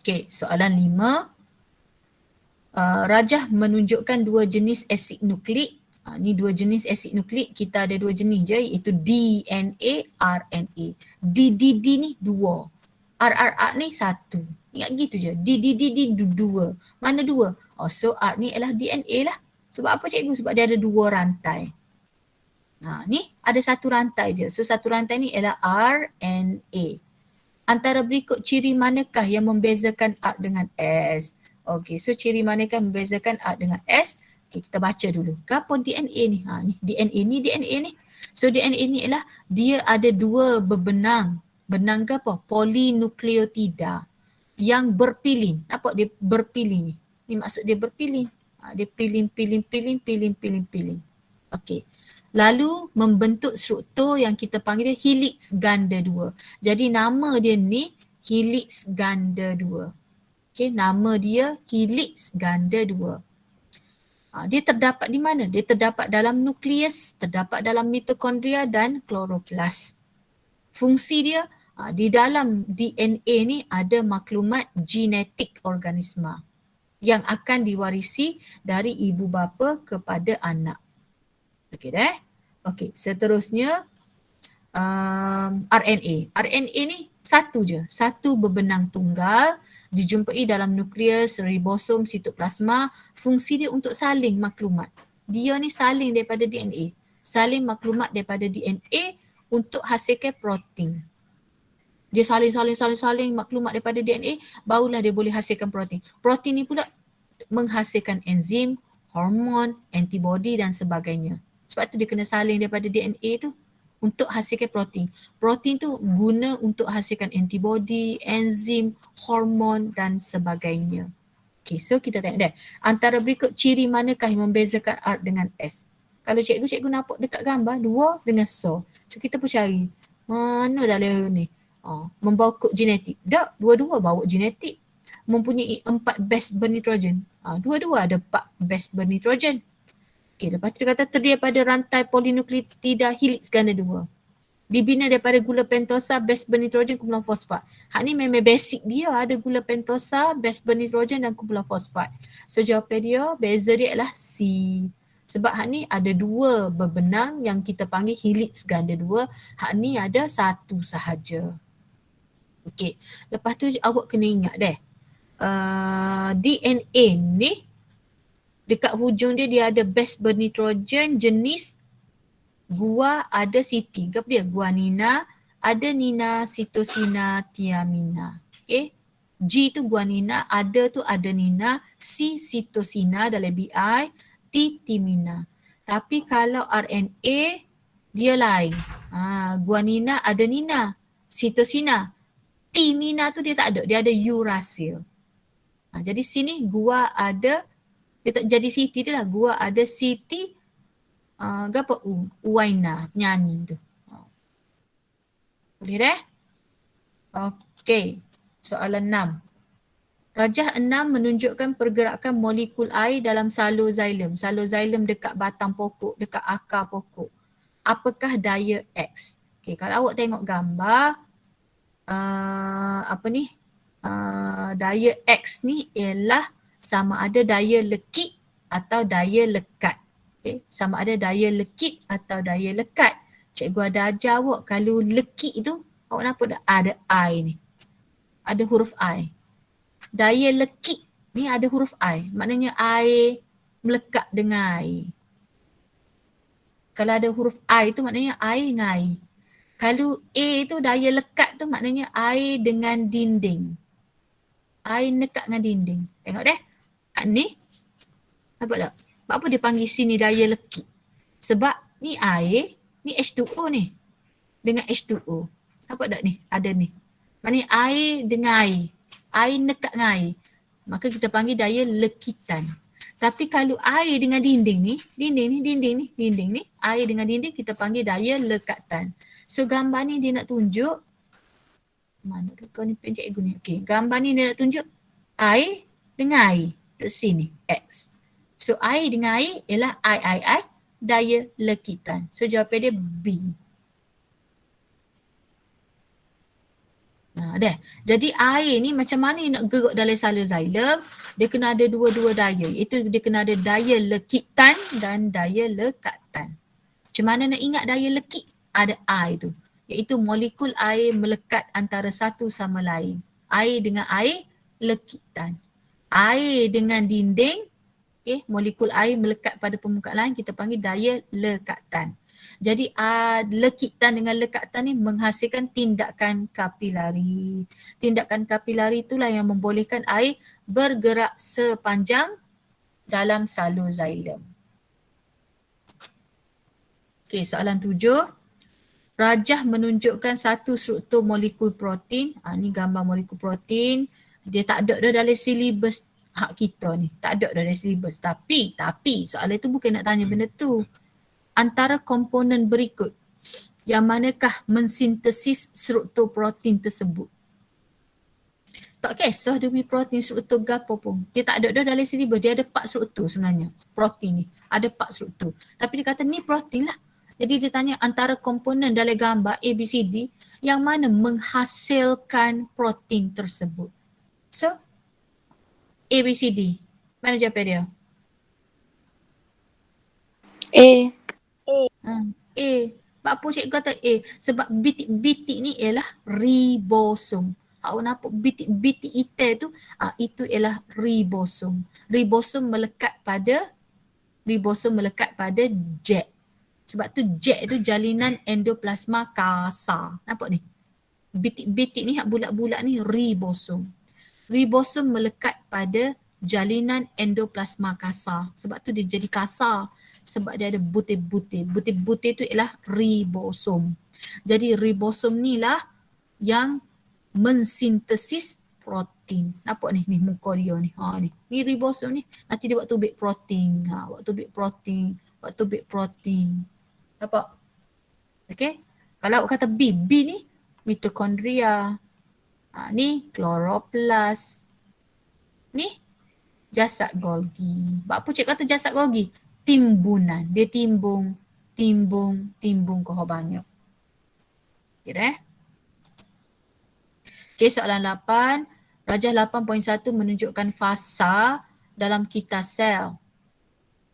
Okay, soalan 5. Rajah menunjukkan dua jenis asid nukleik. Ni dua jenis asid nukleik, kita ada dua jenis je, iaitu DNA, RNA. DDD ni dua, RRR ni satu. Ingat gitu je, DDD dua. Mana dua? So R ni ialah DNA lah. Sebab apa cikgu? Sebab dia ada dua rantai. Ni ada satu rantai je. So satu rantai ni ialah RNA. Antara berikut ciri manakah yang membezakan R dengan S? Okey, so ciri manakah membezakan R dengan S? Okey, kita baca dulu. Apa DNA ni? Ni DNA ni. So DNA ni ialah dia ada dua berbenang. Benang ke apa? Polinukleotida yang berpilin. Nampak dia berpilin ni? Ni maksud dia berpilin. Dia pilin. Okey. Lalu membentuk struktur yang kita panggil dia helix ganda 2. Jadi nama dia ni helix ganda 2. Okey, nama dia helix ganda 2. Dia terdapat di mana? Dia terdapat dalam nukleus, terdapat dalam mitokondria dan kloroplas. Fungsi dia di dalam DNA ni ada maklumat genetik organisma yang akan diwarisi dari ibu bapa kepada anak. Okey dah. Okey, seterusnya RNA. RNA ni satu je, satu berbenang tunggal dijumpai dalam nukleus, ribosom, sitoplasma. Fungsi dia untuk saling maklumat. Dia ni saling daripada DNA. Saling maklumat daripada DNA untuk hasilkan protein. Dia saling maklumat daripada DNA, barulah dia boleh hasilkan protein. Protein ni pula menghasilkan enzim, hormon, antibody dan sebagainya. Sebab tu dia kena saling daripada DNA tu untuk hasilkan protein. Protein tu guna untuk hasilkan antibody, enzim, hormon dan sebagainya. Okay, so kita tengok dah. Antara berikut ciri manakah yang membezakan R dengan S? Kalau cikgu nampak dekat gambar, dua dengan so. So kita pun cari, mana dalam ni? Membawa kod genetik. Tak, dua-dua bawa genetik. Mempunyai 4 base bernitrogen. Dua-dua ada 4 base bernitrogen. Okay, lepas tu dia kata terdiri daripada rantai polinukleotida helix ganda 2. Dibina daripada gula pentosa, base bernitrogen, kumpulan fosfat. Hak ni memang basic dia, ada gula pentosa, base bernitrogen dan kumpulan fosfat. So jawapan dia, beza dia adalah C. Sebab hak ni ada dua berbenang yang kita panggil helix ganda 2. Hak ni ada satu sahaja. Okey, lepas tu awak kena ingat deh. DNA ni dekat hujung dia ada base bernitrogen jenis guaadesiti. Apa dia? Guanina, adenina, sitosina, tiamina. Okay. G tu guanina, ada tu adenina, C sitosina dalam BI, T timina. Tapi kalau RNA dia lain. Guanina, adenina, sitosina. Timina tu dia tak ada, dia ada urasil. Jadi sini gua ada, dia tak jadi siti dia lah, gua ada siti apa uwaina, nyanyi tu. Boleh dah? Okey, soalan 6. Rajah 6 menunjukkan pergerakan molekul air dalam xylem. Xylem dekat batang pokok, dekat akar pokok. Apakah daya X? Okey, kalau awak tengok gambar, daya X ni ialah sama ada daya lekik atau daya lekat. Okay. Sama ada daya lekik atau daya lekat. Cikgu ada ajar awak kalau lekik tu, awak nampak tak ada I ni. Ada huruf I. Daya lekik ni ada huruf I. Maknanya air melekat dengan air. Kalau ada huruf I tu maknanya air dengan air. Kalau A tu daya lekat tu maknanya air dengan dinding. Air nekat dengan dinding. Tengok deh. Ni. Nampak tak? Sebab apa dia panggil sini daya lekik? Sebab ni air, ni H2O ni. Dengan H2O. Nampak tak ni? Ada ni. Maknanya air dengan air. Air nekat dengan air. Maka kita panggil daya lekitan. Tapi kalau air dengan dinding ni, air dengan dinding kita panggil daya lekatan. So gambar ni dia nak tunjuk, mana tu kau ni pencet cikgu ni. Okey, gambar ni dia nak tunjuk air dengan air. Dekat sini, X. So air dengan air ialah I, daya lekitan. So jawapan dia B. Dah. Jadi air ni macam mana nak gerak dalam salur xilem? Dia kena ada dua-dua daya. Iaitu dia kena ada daya lekitan dan daya lekatan. Macam mana nak ingat daya lekit? Ada air tu. Iaitu molekul air melekat antara satu sama lain. Air dengan air lekitan. Air dengan dinding, molekul air melekat pada permukaan lain, kita panggil daya lekatan. Jadi lekitan dengan lekatan ni menghasilkan tindakan kapilari. Tindakan kapilari itulah yang membolehkan air bergerak sepanjang dalam salur xilem. Okey, soalan 7. Rajah menunjukkan satu struktur molekul protein. Ni gambar molekul protein. Dia tak ada dah dalam silibus hak kita ni. Tak ada dah dalam silibus. Tapi soalan tu bukan nak tanya benda tu. Antara komponen berikut, yang manakah mensintesis struktur protein tersebut? Tak kisah dia punya protein struktur gapo pun. Dia tak ada dah dalam silibus. Dia ada 4 struktur sebenarnya. Protein ni. Ada 4 struktur. Tapi dia kata ni protein lah. Jadi dia tanya antara komponen dalam gambar A, B, C, D yang mana menghasilkan protein tersebut. So, A, B, C, D. Mana jawapan dia? A. A. Sebab apa cikgu kata A? Sebab bitik-bitik ni ialah ribosom. Awak nampak bitik-bitik hitam tu, itu ialah ribosom. Ribosom melekat pada jet. Sebab tu jet tu jalinan endoplasma kasar. Nampak ni? Bitik-bitik ni hak bulat-bulat ni ribosom. Ribosom melekat pada jalinan endoplasma kasar. Sebab tu dia jadi kasar. Sebab dia ada butir-butir. Butir-butir tu ialah ribosom. Jadi ribosom ni lah yang mensintesis protein. Nampak ni muka dia ni. Ni ribosom ni. Nanti dia waktu big protein. Waktu big protein. Nampak? Okay. Kalau awak kata B ni mitokondria. Ni kloroplas. Ni jasad Golgi. Apa cik kata jasad Golgi? Timbunan. Dia timbung ke banyak. Okay dah. Okay, soalan 8. Rajah 8.1 menunjukkan fasa dalam kita sel.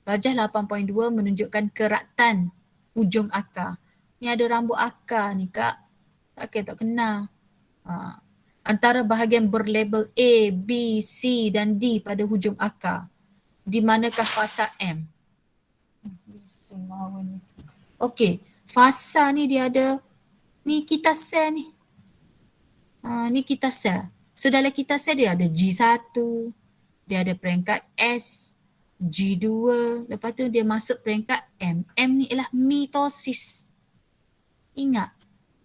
Rajah 8.2 menunjukkan keratan hujung akar. Ni ada rambut akar ni kak. Tak kena. Antara bahagian berlabel A, B, C dan D pada hujung akar. Di manakah fasa M? Okey, fasa ni dia ada, ni kita sel ni. Ni kita sel. So dalam kita sel dia ada G1, dia ada peringkat S, G2, lepas tu dia masuk peringkat M. M ni ialah mitosis. Ingat,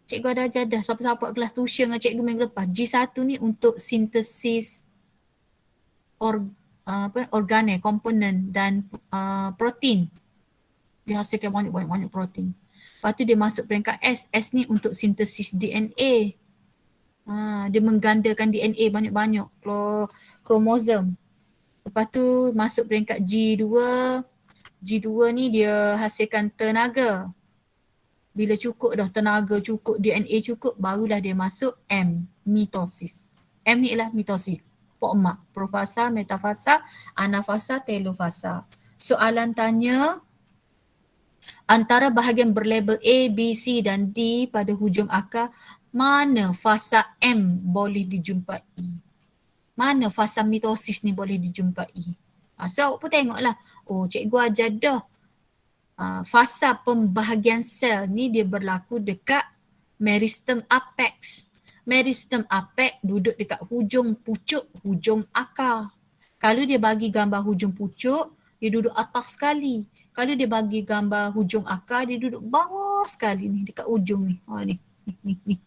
cikgu ada ajar dah siapa-siapa kelas tuition dengan cikgu minggu lepas. G1 ni untuk sintesis organel, komponen dan protein. Dia hasilkan banyak protein. Lepas tu dia masuk peringkat S. S ni untuk sintesis DNA. Dia menggandakan DNA banyak-banyak kromosom. Lepas tu masuk peringkat G2. G2 ni dia hasilkan tenaga. Bila cukup dah tenaga cukup, DNA cukup, barulah dia masuk M, mitosis. M ni ialah mitosis. Pokmak, profasa, metafasa, anafasa, telofasa. Soalan tanya, antara bahagian berlabel A, B, C dan D pada hujung akar, mana fasa M boleh dijumpai? Mana fasa mitosis ni boleh dijumpai? So awak pun tengoklah, cikgu ajar dah. Fasa pembahagian sel ni dia berlaku dekat meristem apex. Meristem apex duduk dekat hujung pucuk, hujung akar. Kalau dia bagi gambar hujung pucuk, dia duduk atas sekali. Kalau dia bagi gambar hujung akar, dia duduk bawah sekali ni, dekat ujung ni. Ni.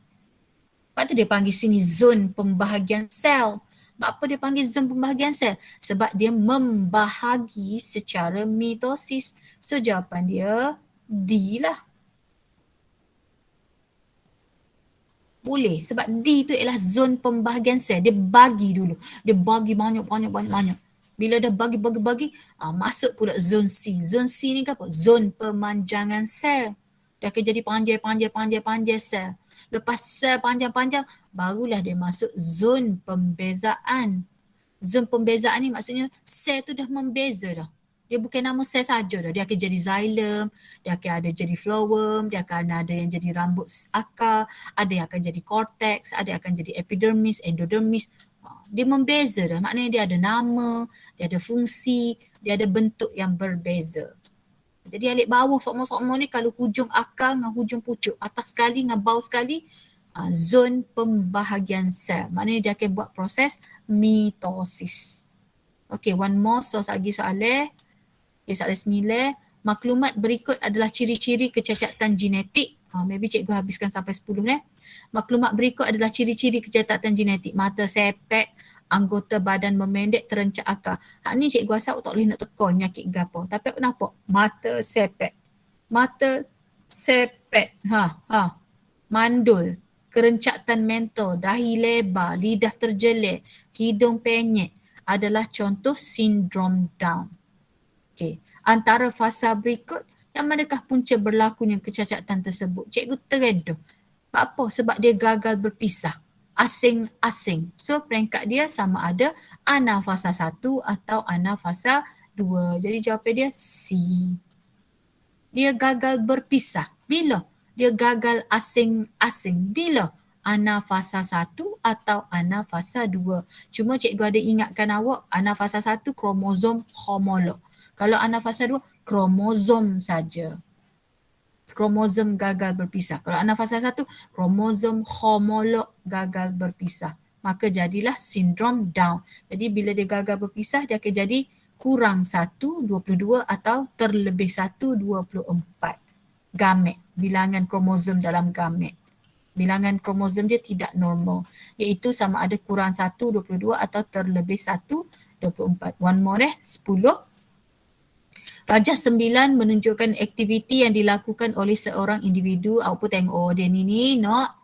Lepas tu dia panggil sini zon pembahagian sel. Apa dia panggil zon pembahagian sel? Sebab dia membahagi secara mitosis. So jawapan dia D lah. Boleh sebab D tu ialah zon pembahagian sel. Dia bagi dulu. Dia bagi banyak. Bila dah bagi, masuk pula zon C. Zon C ni apa? Zon pemanjangan sel. Dia akan jadi panjang sel. Lepas sel panjang-panjang, barulah dia masuk zon pembezaan. Zon pembezaan ni maksudnya sel tu dah membeza dah. Dia bukan nama sel saja dah. Dia akan jadi xylem, dia akan ada jadi flowem, dia akan ada yang jadi rambut akar, ada yang akan jadi cortex, ada yang akan jadi epidermis, endodermis. Dia membeza dah. Maknanya dia ada nama, dia ada fungsi, dia ada bentuk yang berbeza. Jadi alik bawah sokmo-sokmo ni kalau hujung akar dengan hujung pucuk, atas sekali dengan bawah sekali, zon pembahagian sel. Maknanya dia akan buat proses mitosis. Okay, one more. So lagi soalan. Okay, soalan 9. Maklumat berikut adalah ciri-ciri kecacatan genetik. Maybe cikgu habiskan sampai 10 ni. Maklumat berikut adalah ciri-ciri kecacatan genetik. Mata sepet, anggota badan memendek, terencak akar. Hak ni cikgu rasa tak boleh nak teka nyakit gapo. Tapi kenapa? Mata sepet. Mata sepet. Mandul. Kerencatan mental, dahi lebar, lidah terjelek, hidung penyek adalah contoh sindrom Down. Okay. Antara fasa berikut, yang manakah punca berlakunya kecacatan tersebut? Cikgu terreduh. Apa? Sebab dia gagal berpisah. Asing-asing. So peringkat dia sama ada ana fasa 1 atau ana fasa 2. Jadi jawapan dia C. Dia gagal berpisah. Bila? Dia gagal asing-asing. Bila? Ana fasa 1 atau ana fasa 2. Cuma cikgu ada ingatkan awak, ana fasa 1 kromosom homolog. Kalau ana fasa 2, kromosom saja. Kromosom gagal berpisah. Kalau ana fasa 1, kromosom homolog gagal berpisah. Maka jadilah sindrom Down. Jadi bila dia gagal berpisah, dia akan jadi kurang 1, 22 atau terlebih 1, 24. Gamet, bilangan kromosom dalam gamet. Bilangan kromosom dia tidak normal. Iaitu sama ada kurang 1, 22 atau terlebih 1, 24. One more 10. Rajah 9 menunjukkan aktiviti yang dilakukan oleh seorang individu. Awak pun tengok, oh dia ni nak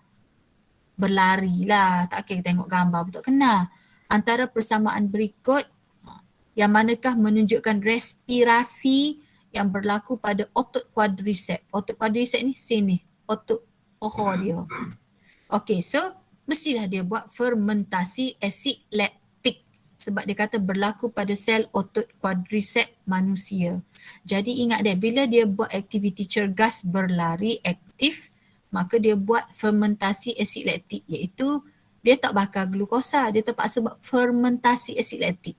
berlari lah. Tak kira tengok gambar pun tak kena. Antara persamaan berikut, yang manakah menunjukkan respirasi yang berlaku pada otot quadriceps. Otot quadriceps ni sini. Otot paha dia. Okay, so mestilah dia buat fermentasi asid laktik. Sebab dia kata berlaku pada sel otot quadriceps manusia. Jadi ingat dia, bila dia buat aktiviti cergas berlari aktif, maka dia buat fermentasi asid laktik. Iaitu dia tak bakar glukosa, dia terpaksa buat fermentasi asid laktik.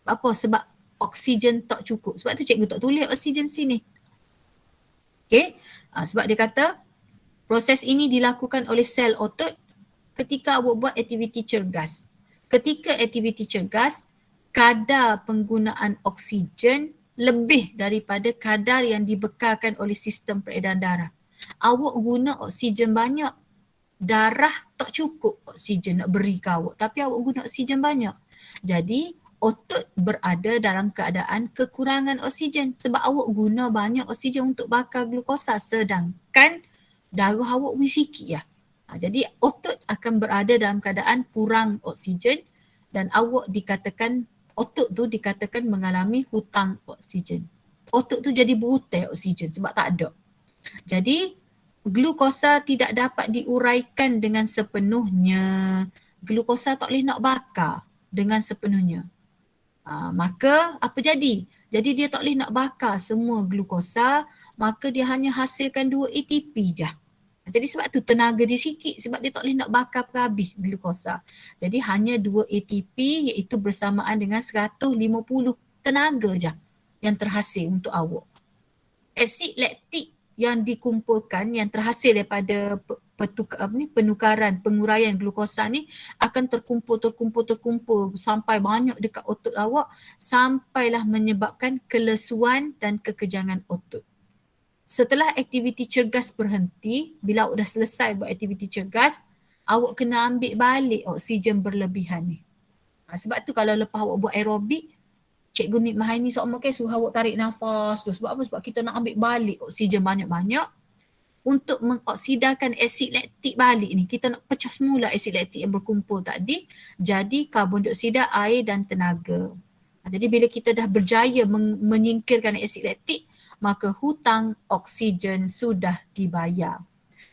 Apa? Sebab oksigen tak cukup. Sebab tu cikgu tak tulis oksigen sini. Okay. Sebab dia kata proses ini dilakukan oleh sel otot ketika awak buat aktiviti cergas. Ketika aktiviti cergas, kadar penggunaan oksigen lebih daripada kadar yang dibekalkan oleh sistem peredaran darah. Awak guna oksigen banyak, darah tak cukup oksigen nak beri ke awak. Tapi awak guna oksigen banyak. Jadi otot berada dalam keadaan kekurangan oksigen sebab awak guna banyak oksigen untuk bakar glukosa sedangkan darah awak sikit ya. Jadi otot akan berada dalam keadaan kurang oksigen dan awak dikatakan, otot tu dikatakan mengalami hutang oksigen. Otot tu jadi berhutang oksigen sebab tak ada. Jadi glukosa tidak dapat diuraikan dengan sepenuhnya. Glukosa tak boleh nak bakar dengan sepenuhnya. Maka apa jadi? Jadi dia tak boleh nak bakar semua glukosa, maka dia hanya hasilkan 2 ATP je. Jadi sebab tu tenaga dia sikit sebab dia tak boleh nak bakar habis glukosa. Jadi hanya 2 ATP iaitu bersamaan dengan 150 tenaga je yang terhasil untuk awak. Asid laktik yang dikumpulkan, yang terhasil daripada penukaran, penguraian glukosa ni akan terkumpul sampai banyak dekat otot awak sampailah menyebabkan kelesuan dan kekejangan otot. Setelah aktiviti cergas berhenti, bila awak dah selesai buat aktiviti cergas, awak kena ambil balik oksigen berlebihan ni. Sebab tu kalau lepas awak buat aerobik, Cikgu Nidmahaini seorang suruh awak tarik nafas tu. Sebab apa? Sebab kita nak ambil balik oksigen banyak-banyak untuk mengoksidakan asid laktik balik ni. Kita nak pecah semula asid laktik yang berkumpul tadi jadi karbon dioksida, air dan tenaga. Jadi bila kita dah berjaya menyingkirkan asid laktik, maka hutang oksigen sudah dibayar.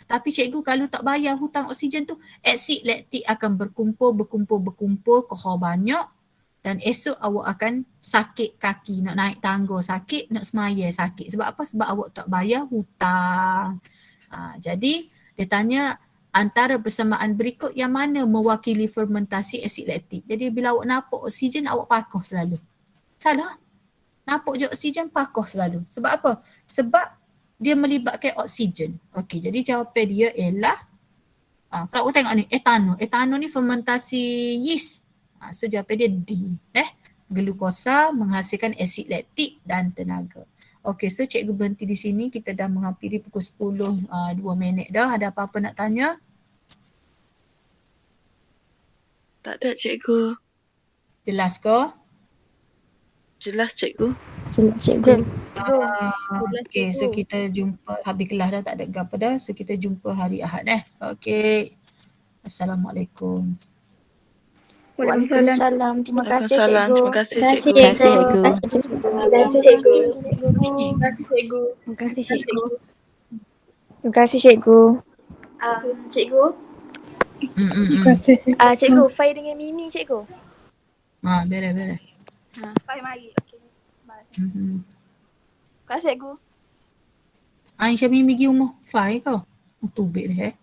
Tapi cikgu kalau tak bayar hutang oksigen tu, asid laktik akan berkumpul kohor banyak dan esok awak akan sakit kaki, nak naik tangga sakit, nak semaya sakit. Sebab apa? Sebab awak tak bayar hutang. Jadi dia tanya antara persamaan berikut yang mana mewakili fermentasi asid laktik. Jadi bila awak napuk oksigen, awak pakoh selalu. Salah. Napuk je oksigen, pakoh selalu. Sebab apa? Sebab dia melibatkan oksigen. Okey, jadi jawapan dia ialah kalau awak tengok ni, etanol. Etanol ni fermentasi yeast. So jawapan dia D. Glukosa menghasilkan asid laktik dan tenaga. Okey, so cikgu berhenti di sini. Kita dah menghampiri pukul 10, 2 minit dah. Ada apa-apa nak tanya? Tak ada cikgu. Jelas ke? Jelas cikgu. Jelas cikgu. Okey, so kita jumpa, habis kelas dah, tak ada apa dah. So kita jumpa hari Ahad Okey. Assalamualaikum. Waalaikumsalam. Terima kasih cikgu. Terima kasih cikgu. Terima kasih cikgu. Terima kasih cikgu. Terima kasih cikgu. Terima kasih cikgu. Cikgu. Terima kasih cikgu. Cikgu, Fai dengan Mimi cikgu. Beres. Fai mari. Okey. Mhm. Terima kasih cikgu. Aisyah Mimi pergi rumah Fai kau. Tubik dia